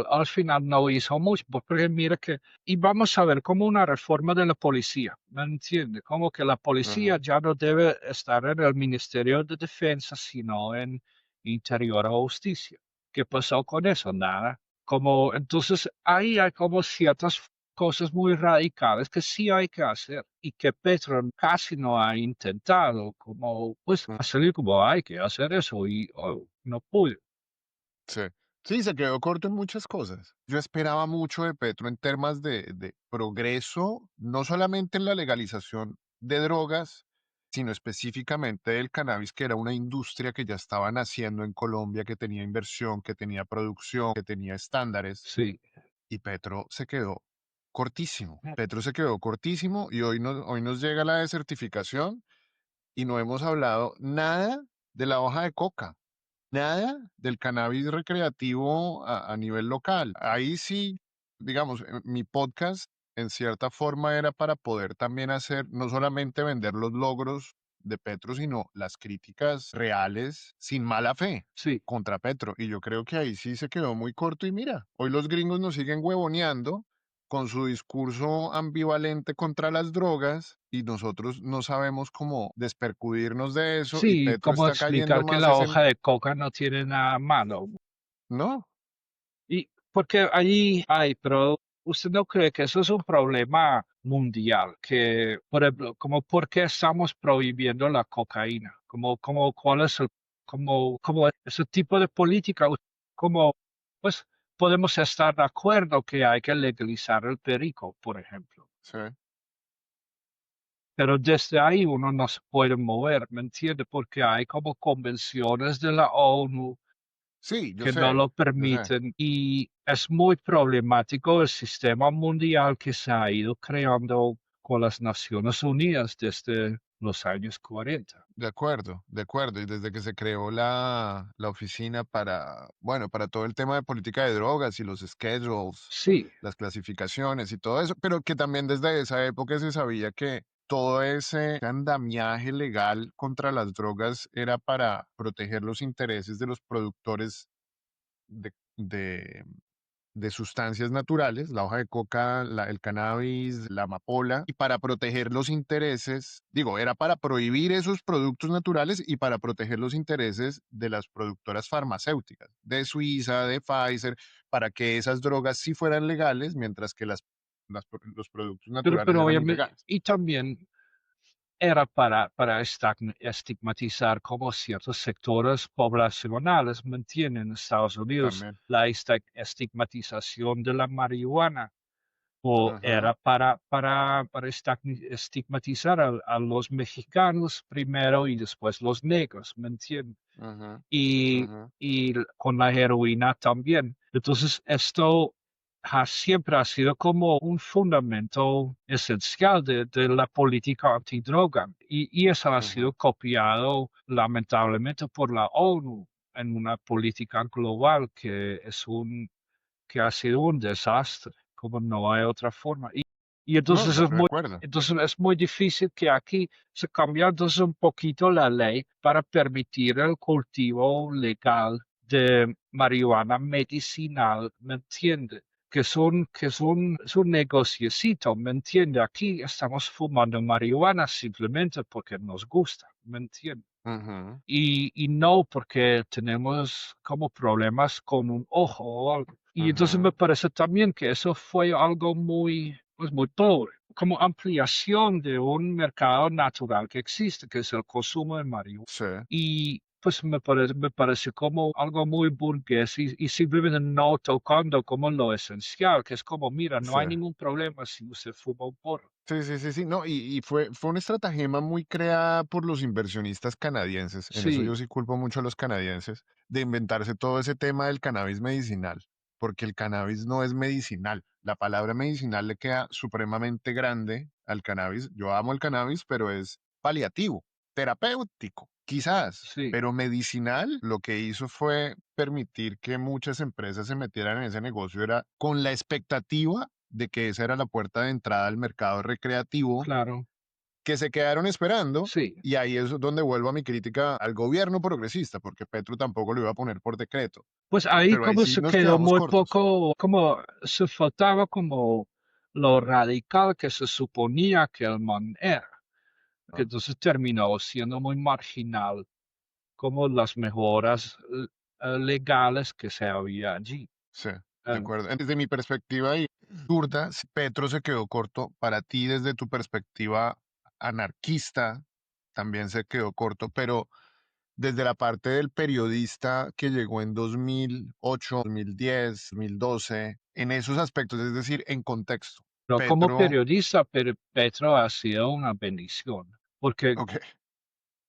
al final no hizo mucho, porque mira que, y vamos a ver como una reforma de la policía, ¿me entiende? Como que la policía Ajá. ya no debe estar en el Ministerio de Defensa, sino en Interior o Justicia. ¿Qué pasó con eso? Nada. Como, entonces, ahí hay como ciertas cosas muy radicales que sí hay que hacer y que Petro casi no ha intentado, como pues Mm, hacer como hay que hacer eso y no pude. sí. Sí, se quedó corto en muchas cosas. Yo esperaba mucho de Petro en temas de progreso, no solamente en la legalización de drogas, sino específicamente del cannabis, que era una industria que ya estaba naciendo en Colombia, que tenía inversión, que tenía producción, que tenía estándares, Sí. y Petro se quedó cortísimo. Petro se quedó cortísimo y hoy nos llega la desertificación y no hemos hablado nada de la hoja de coca. Nada del cannabis recreativo a nivel local. Ahí sí, digamos, mi podcast en cierta forma era para poder también hacer, no solamente vender los logros de Petro, sino las críticas reales sin mala fe Sí, contra Petro. Y yo creo que ahí sí se quedó muy corto y mira, hoy los gringos nos siguen huevoneando con su discurso ambivalente contra las drogas y nosotros no sabemos cómo despercudirnos de eso y sí, Petro cómo está cayendo explicar que más la es hoja en, de coca no tiene nada malo. ¿no? Y porque allí hay, pero ¿usted no cree que eso es un problema mundial? Que, por ejemplo, como por qué estamos prohibiendo la cocaína, cuál es como ese tipo de política, como, pues, podemos estar de acuerdo que hay que legalizar el perico, por ejemplo. Sí, Pero desde ahí uno no se puede mover, ¿me entiende? Porque hay como convenciones de la ONU sí, que no lo yo sé, permiten y es muy problemático el sistema mundial que se ha ido creando con las Naciones Unidas desde los años 40. de acuerdo, de acuerdo. Y desde que se creó la oficina para, bueno, para todo el tema de política de drogas y los schedules, Sí, las clasificaciones y todo eso, pero que también desde esa época se sabía que todo ese andamiaje legal contra las drogas era para proteger los intereses de los productores de sustancias naturales, la hoja de coca, el cannabis, la amapola, y para proteger los intereses, digo, era para prohibir esos productos naturales y para proteger los intereses de las productoras farmacéuticas, de Suiza, de Pfizer, para que esas drogas sí fueran legales, mientras que los productos naturales pero eran obviamente, ilegales. y también era para estigmatizar como ciertos sectores poblacionales, ¿me entienden? En Estados Unidos, También. la estigmatización de la marihuana o Ajá, era para estigmatizar a los mexicanos primero y después los negros, ¿me entiendes? ajá, Y, ajá, y con la heroína también. Entonces, esto siempre ha sido como un fundamento esencial de la política antidroga y eso ha sido ajá, copiado lamentablemente por la ONU en una política global que ha sido un desastre, como no hay otra forma. Y no, entonces de acuerdo. entonces es muy difícil que aquí se cambie entonces un poquito la ley para permitir el cultivo legal de marihuana medicinal, ¿me entiende? Es un negociecito, ¿me entiende? Aquí estamos fumando marihuana simplemente porque nos gusta, ¿me entiende? Ajá, Y no porque tenemos como problemas con un ojo o algo. Y entonces me ajá, parece también que eso fue algo muy, pues muy pobre, como ampliación de un mercado natural que existe, que es el consumo de marihuana. sí, Y pues me parece como algo muy burgués y simplemente no tocando como lo esencial, que es como, mira, no sí. hay ningún problema si usted fuma un porro. Sí, sí, sí, sí, no, y fue una estratagema muy creada por los inversionistas canadienses, en eso yo Sí, sí culpo mucho a los canadienses, de inventarse todo ese tema del cannabis medicinal, porque el cannabis no es medicinal. La palabra medicinal le queda supremamente grande al cannabis. Yo amo el cannabis, pero es paliativo, terapéutico, quizás, sí, pero medicinal lo que hizo fue permitir que muchas empresas se metieran en ese negocio, era con la expectativa de que esa era la puerta de entrada al mercado recreativo, claro, que se quedaron esperando. sí. Y ahí es donde vuelvo a mi crítica al gobierno progresista, porque Petro tampoco lo iba a poner por decreto. Pues ahí Pero ahí como sí se nos quedó quedamos muy cortos. poco, como se faltaba como lo radical que se suponía que el man era, que ¿No? entonces terminó siendo muy marginal, como las mejoras legales que se había allí. Sí. de Eh, acuerdo. Desde mi perspectiva y zurda, si Petro se quedó corto. Para ti, desde tu perspectiva anarquista, también se quedó corto, pero desde la parte del periodista que llegó en 2008, 2010, 2012, en esos aspectos, es decir, en contexto. pero como Petro, periodista, Petro ha sido una bendición, porque ok,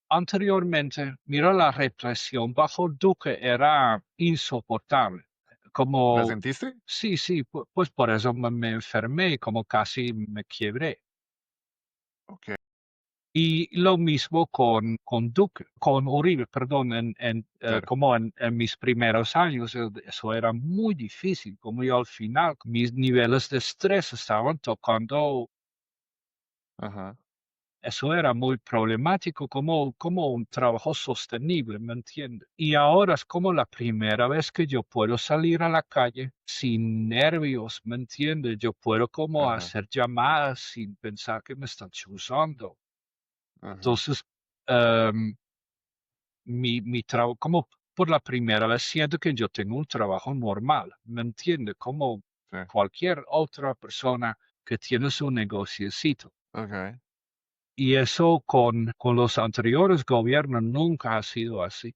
anteriormente, mira, la represión bajo Duque era insoportable. ¿la Como, sentiste? sí, sí, pues por eso me enfermé, como casi me quiebré. Ok, Y lo mismo con Duque, con Uribe, perdón, claro. como en mis primeros años, eso era muy difícil, como yo al final, mis niveles de estrés estaban tocando. Ajá, Eso era muy problemático, como un trabajo sostenible, ¿me entiendes? Y ahora es como la primera vez que yo puedo salir a la calle sin nervios, ¿me entiendes? Yo puedo como ajá, hacer llamadas sin pensar que me están chuzando. ajá, Entonces, em, mi trabajo, como por la primera vez siento que yo tengo un trabajo normal, ¿me entiendes? Como sí, cualquier otra persona que tiene su negociecito. ok. Y eso con los anteriores gobiernos nunca ha sido así.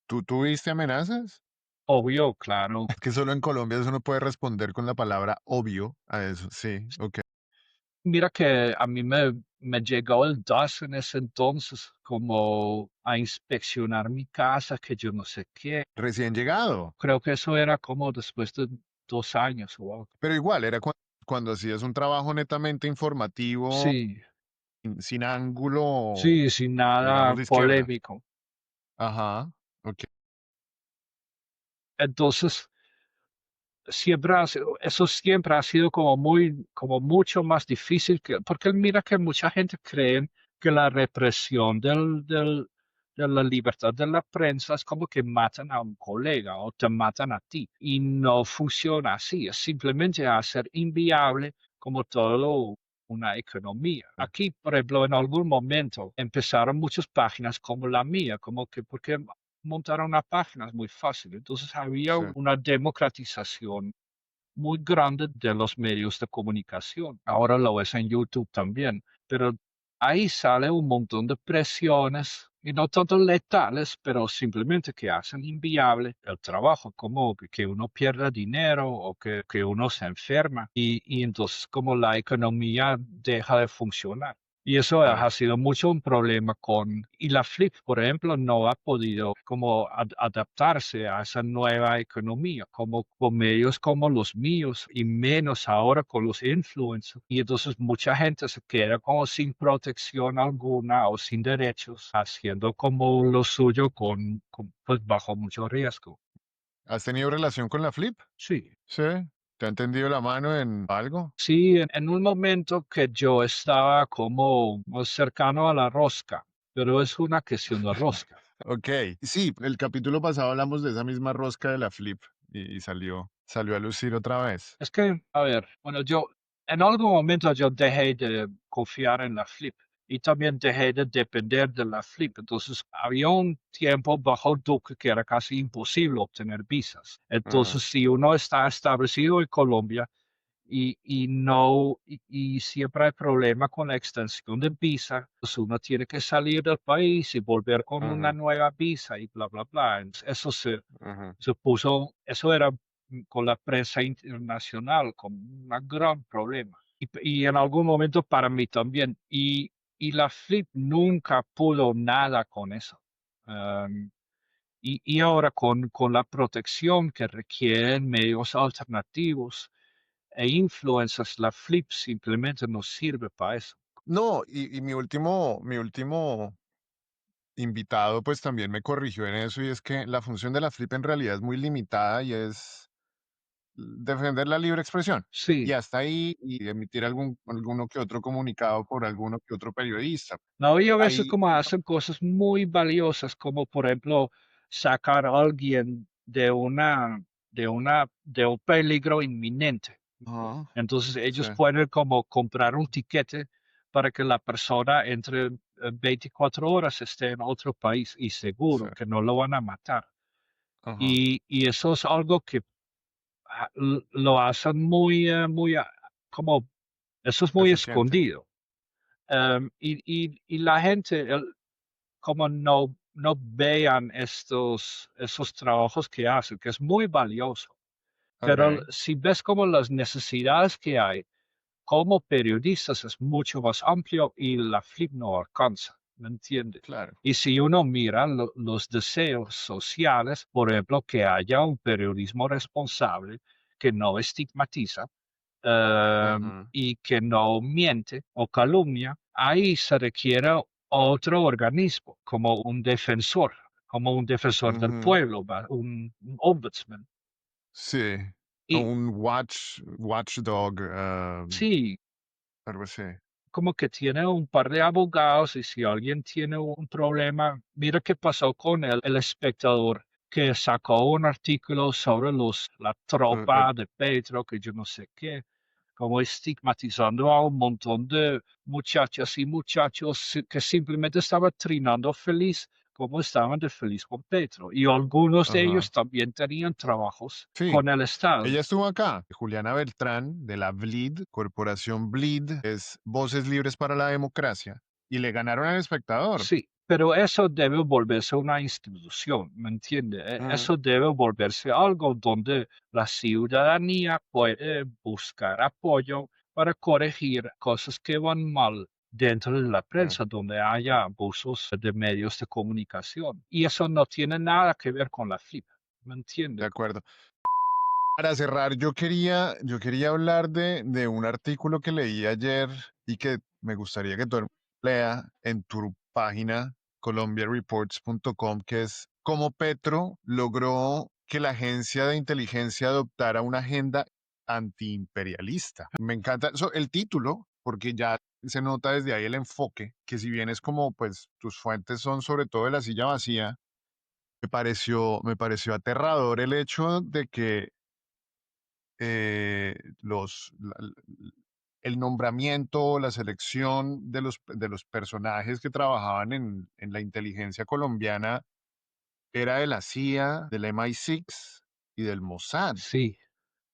¿Tú tuviste amenazas? Obvio, claro. Es que solo en Colombia eso no puede responder con la palabra obvio a eso. Sí, ok. Mira que a mí me llegó el DAS en ese entonces como a inspeccionar mi casa, que yo no sé qué. Recién llegado, Creo que eso era como después de 2 años o algo. pero igual era cuando hacías un trabajo netamente informativo, Sí, sin ángulo, sí, sin nada digamos, de izquierda. polémico. Ajá, ok, Entonces, eso siempre ha sido como mucho más difícil porque mira que mucha gente cree que la represión de la libertad de la prensa es como que matan a un colega o te matan a ti. Y no funciona así, es simplemente hacer inviable como todo una economía. sí, Aquí, por ejemplo, en algún momento empezaron muchas páginas como la mía, como que porque montar una página es muy fácil. Entonces había sí, una democratización muy grande de los medios de comunicación. Ahora lo ves en YouTube también, pero ahí sale un montón de presiones, y no tanto letales, pero simplemente que hacen inviable el trabajo, como que uno pierda dinero o que uno se enferma y entonces como la economía deja de funcionar. Y eso sí. ha sido mucho un problema y la Flip, por ejemplo, no ha podido como adaptarse a esa nueva economía, como con medios como los míos y menos ahora con los influencers. Y entonces mucha gente se queda como sin protección alguna o sin derechos, haciendo como lo suyo pues bajo mucho riesgo. ¿Has tenido relación con la Flip? Sí. Sí. ¿Te han tendido la mano en algo? Sí, en un momento que yo estaba como cercano a la rosca, pero es una cuestión de rosca. Ok, sí, el capítulo pasado hablamos de esa misma rosca de la Flip y salió a lucir otra vez. Es que, a ver, bueno, yo en algún momento yo dejé de confiar en la Flip y también dejé de depender de la Flip. Entonces, había un tiempo bajo Duque que era casi imposible obtener visas. Ajá, Entonces, si uno está establecido en Colombia, y siempre hay problema con la extensión de visa, pues uno tiene que salir del país y volver con una ajá, nueva visa y bla, bla, bla. Eso ajá. eso era con la prensa internacional como un gran problema. Y en algún momento para mí también. Y la Flip nunca pudo nada con eso. Um, y ahora con la protección que requieren medios alternativos, e influencers, la Flip simplemente no sirve para eso. No, y mi último invitado pues también me corrigió en eso y es que la función de la Flip en realidad es muy limitada y es defender la libre expresión. Y Sí, hasta ahí y emitir alguno que otro comunicado por alguno que otro periodista. no, y a veces Ahí, como hacen cosas muy valiosas, como por ejemplo sacar a alguien de un peligro inminente. ajá, Entonces sí, ellos pueden como comprar un tiquete para que la persona entre 24 horas esté en otro país y sí. seguro que no lo van a matar. Ajá. y eso es algo que lo hacen muy, como, eso es muy Eficiente. escondido. Y la gente, como no vean esos trabajos que hacen, que es muy valioso. Pero Ok, si ves como las necesidades que hay como periodistas es mucho más amplio y la FLIP no alcanza, ¿me entiende? claro. Y si uno mira los deseos sociales, por ejemplo, que haya un periodismo responsable que no estigmatiza Ujú, y que no miente o calumnia, ahí se requiere otro organismo, como un defensor del ujú. pueblo, un ombudsman. Sí, o Y un watchdog, sí, algo así. como que tiene un par de abogados y si alguien tiene un problema, mira qué pasó con el espectador que sacó un artículo sobre la El tropa de Petro, que yo no sé qué, como estigmatizando a un montón de muchachas y muchachos que simplemente estaban trinando feliz, como estaban de feliz con Petro. Y algunos de ellos ajá. también tenían trabajos Sí, con el Estado. ella estuvo acá. Juliana Beltrán, de la BLID, Corporación BLID, es Voces Libres para la Democracia, y le ganaron al espectador. Sí, pero eso debe volverse una institución, ¿me entiende? Mm, Eso debe volverse algo donde la ciudadanía puede buscar apoyo para corregir cosas que van mal dentro de la sí, prensa, donde haya abusos de medios de comunicación. Y eso no tiene nada que ver con la FLIP, ¿me de entiende? acuerdo. Para cerrar, yo quería hablar de un artículo que leí ayer y que me gustaría que todo el mundo lea en tu página colombiareports.com, que es cómo Petro logró que la agencia de inteligencia adoptara una agenda antiimperialista. Me encanta el título, porque ya se nota desde ahí el enfoque, que si bien es como, pues, tus fuentes son sobre todo de la silla vacía, me pareció aterrador el hecho de que eh, los, la- l- el nombramiento, la selección de los personajes que trabajaban en la inteligencia colombiana era de la CIA, del MI6 y del Mossad. Sí.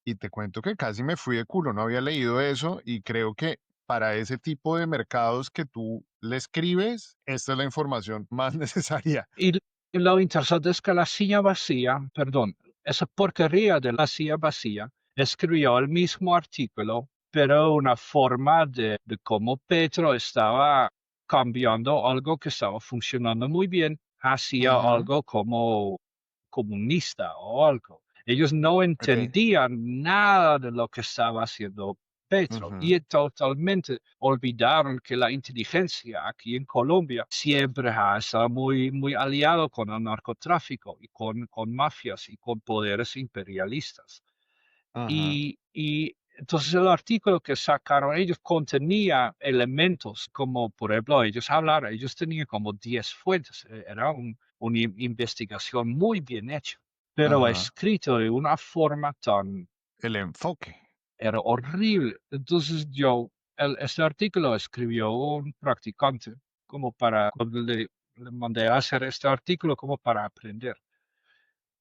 Y te cuento que casi me fui de culo, no había leído eso y creo que para ese tipo de mercados que tú le escribes, esta es la información más necesaria. Y, y lo interesante es que la silla vacía, perdón, esa porquería de la silla vacía, escribió el mismo artículo, pero una forma de cómo Petro estaba cambiando algo que estaba funcionando muy bien hacia Ujú, algo como comunista o algo. Ellos no ok, entendían nada de lo que estaba haciendo Petro ujú, y totalmente olvidaron que la inteligencia aquí en Colombia siempre ha estado muy, muy aliado con el narcotráfico y con mafias y con poderes imperialistas. ujú. Y entonces el artículo que sacaron ellos contenía elementos como, por ejemplo, ellos tenían como 10 fuentes, era una investigación muy bien hecha, pero Ajá, escrito de una forma tan, el enfoque. era horrible. Entonces este artículo escribió un practicante como para, cuando le mandé a hacer este artículo como para aprender.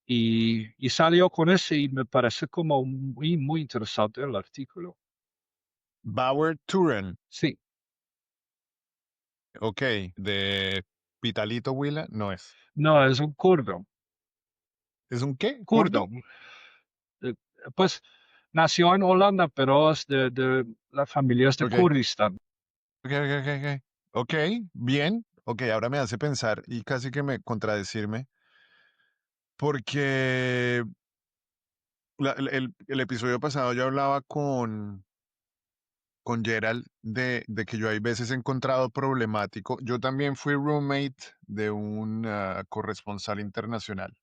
Y salió con ese y me parece como muy, muy interesante el artículo. Bauer Turen, Sí, ok, de Pitalito Huila, no es. no, es un kurdo, ¿Es un qué? kurdo. ¿Kurdo? Eh, Pues nació en Holanda, pero es de la familia es de Ok, Kurdistán. ok, ok, ok, ok. Ok, bien. Ok, ahora me hace pensar y casi que me contradecirme, porque el episodio pasado yo hablaba con Gerald de que yo hay veces he encontrado problemático. Yo también fui roommate de un corresponsal internacional.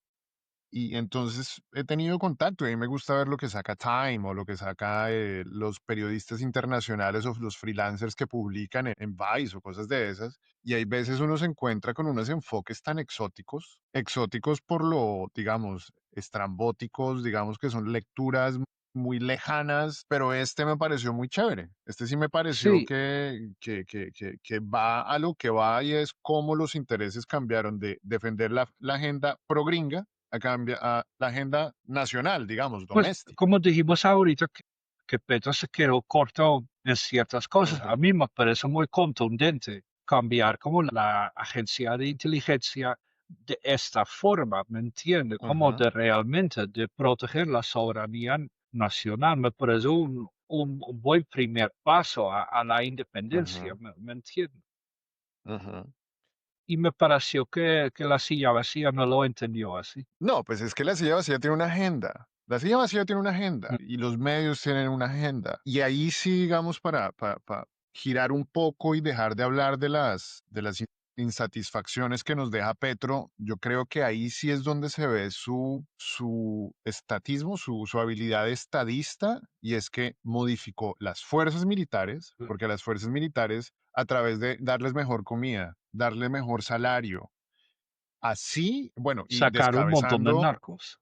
Y entonces he tenido contacto y a mí me gusta ver lo que saca Time o lo que saca los periodistas internacionales o los freelancers que publican en Vice o cosas de esas. Y hay veces uno se encuentra con unos enfoques tan exóticos, exóticos por lo, digamos, estrambóticos, digamos que son lecturas muy lejanas, pero este me pareció muy chévere. Este sí me pareció Sí, que va a lo que va y es cómo los intereses cambiaron de defender la agenda pro gringa a la agenda nacional, digamos, Pues, doméstica. como dijimos ahorita, que Petro se quedó corto en ciertas cosas. A Ujú, mí me parece muy contundente cambiar como la agencia de inteligencia de esta forma, ¿me entiende? Como ujú, de realmente de proteger la soberanía nacional. Me parece un buen primer paso a la independencia, ujú, ¿me entiende? ujú. Y me pareció que la silla vacía no lo entendió así. No, pues es que la silla vacía tiene una agenda. La silla vacía tiene una Mm. agenda y los medios tienen una agenda. Y ahí sí, digamos, para girar un poco y dejar de hablar de las insatisfacciones que nos deja Petro, yo creo que ahí sí es donde se ve su estatismo, su habilidad estadista, y es que modificó las fuerzas militares, porque a las fuerzas militares, a través de darles mejor comida, darle mejor salario, así, bueno, y Sacar un montón de descabezando narcos.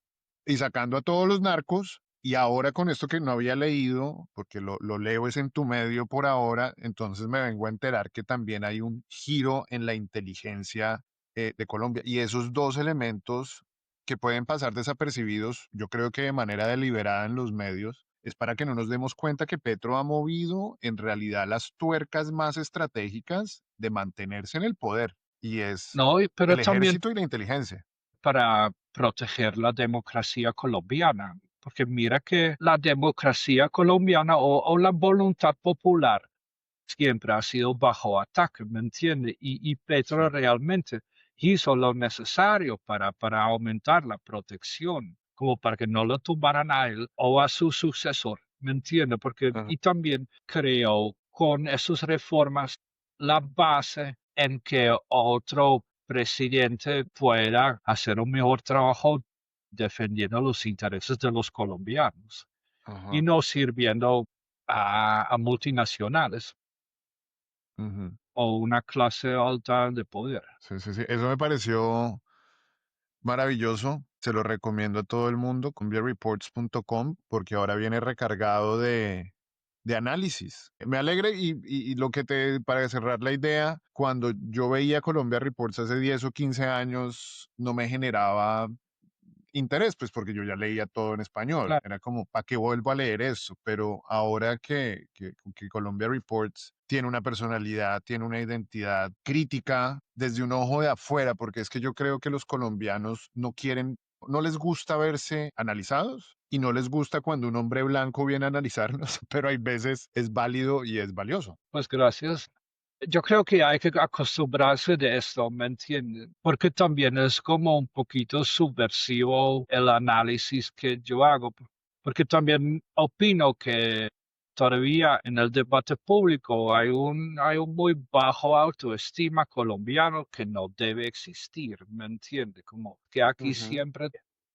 y sacando a todos los narcos, y ahora con esto que no había leído, porque lo leo es en tu medio por ahora, entonces me vengo a enterar que también hay un giro en la inteligencia de Colombia. Y esos dos elementos que pueden pasar desapercibidos, yo creo que de manera deliberada en los medios, es para que no nos demos cuenta que Petro ha movido en realidad las tuercas más estratégicas de mantenerse en el poder, y es No, pero el también ejército y la inteligencia. para proteger la democracia colombiana, porque mira que la democracia colombiana o la voluntad popular siempre ha sido bajo ataque, ¿me entiende? Y Sí. Petro realmente hizo lo necesario para aumentar la protección, como para que no lo tumbaran a él o a su sucesor, ¿me entiende? Porque, Ajá, y también creó con esas reformas la base en que otro presidente pueda hacer un mejor trabajo defendiendo los intereses de los colombianos y ajá. no sirviendo a multinacionales Ujú. o una clase alta de poder. Sí, sí, sí. Eso me pareció maravilloso. Se lo recomiendo a todo el mundo, colombiareports.com, porque ahora viene recargado de análisis. Me alegra y lo que para cerrar la idea, cuando yo veía Colombia Reports hace 10 o 15 años, no me generaba interés, pues porque yo ya leía todo en español. Claro, Era como, ¿para qué vuelvo a leer eso? Pero ahora que Colombia Reports tiene una personalidad, tiene una identidad crítica desde un ojo de afuera, porque es que yo creo que los colombianos no quieren, no les gusta verse analizados y no les gusta cuando un hombre blanco viene a analizarnos, pero hay veces es válido y es valioso. pues gracias. Yo creo que hay que acostumbrarse de esto, ¿me entienden? Porque también es como un poquito subversivo el análisis que yo hago, porque también opino que todavía en el debate público hay un muy bajo autoestima colombiano que no debe existir, ¿me entiende? Como que aquí Ujú. siempre,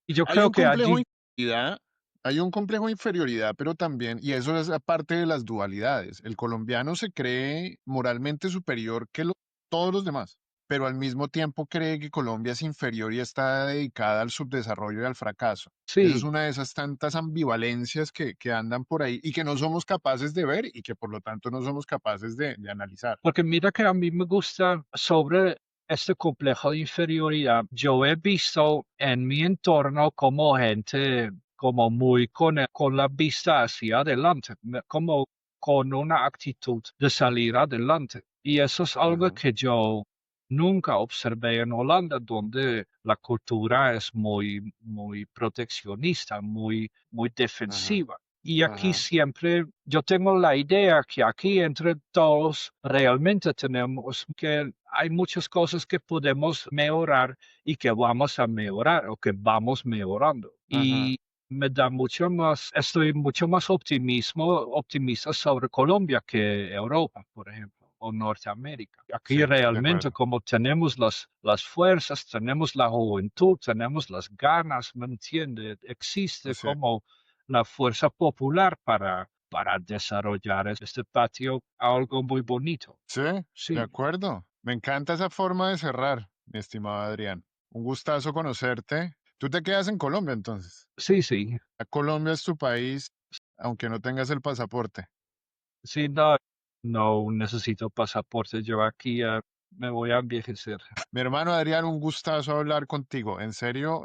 y yo Hay creo un que complejo de allí, inferioridad, hay un complejo de inferioridad, pero también, y eso es aparte de las dualidades, el colombiano se cree moralmente superior que todos los demás, pero al mismo tiempo cree que Colombia es inferior y está dedicada al subdesarrollo y al fracaso. Esa es sí. una de esas tantas ambivalencias que andan por ahí y que no somos capaces de ver y que por lo tanto no somos capaces de analizar. Porque mira que a mí me gusta sobre este complejo de inferioridad. Yo he visto en mi entorno como gente como muy con la vista hacia adelante, como con una actitud de salir adelante. Y eso es algo Ujú, que yo nunca observé en Holanda, donde la cultura es muy proteccionista, muy ujú, defensiva. Y aquí ujú, siempre yo tengo la idea que aquí entre todos realmente tenemos que hay muchas cosas que podemos mejorar y que vamos a mejorar o que vamos mejorando. ujú. Y me da mucho más, estoy mucho más optimista sobre Colombia que Europa, por ejemplo, o Norteamérica. Sí, Aquí de realmente acuerdo. como tenemos las fuerzas, tenemos la juventud, tenemos las ganas, ¿me entiende? Existe Sí. como la fuerza popular para desarrollar este patio a algo muy bonito. Sí, de Sí, acuerdo. Me encanta esa forma de cerrar, mi estimado Adrián. Un gustazo conocerte. Tú te quedas en Colombia entonces. sí, sí. Colombia es tu país, aunque no tengas el pasaporte. Sí, no, no necesito pasaporte. Yo aquí me voy a envejecer. Mi hermano Adrián, un gustazo hablar contigo. En serio,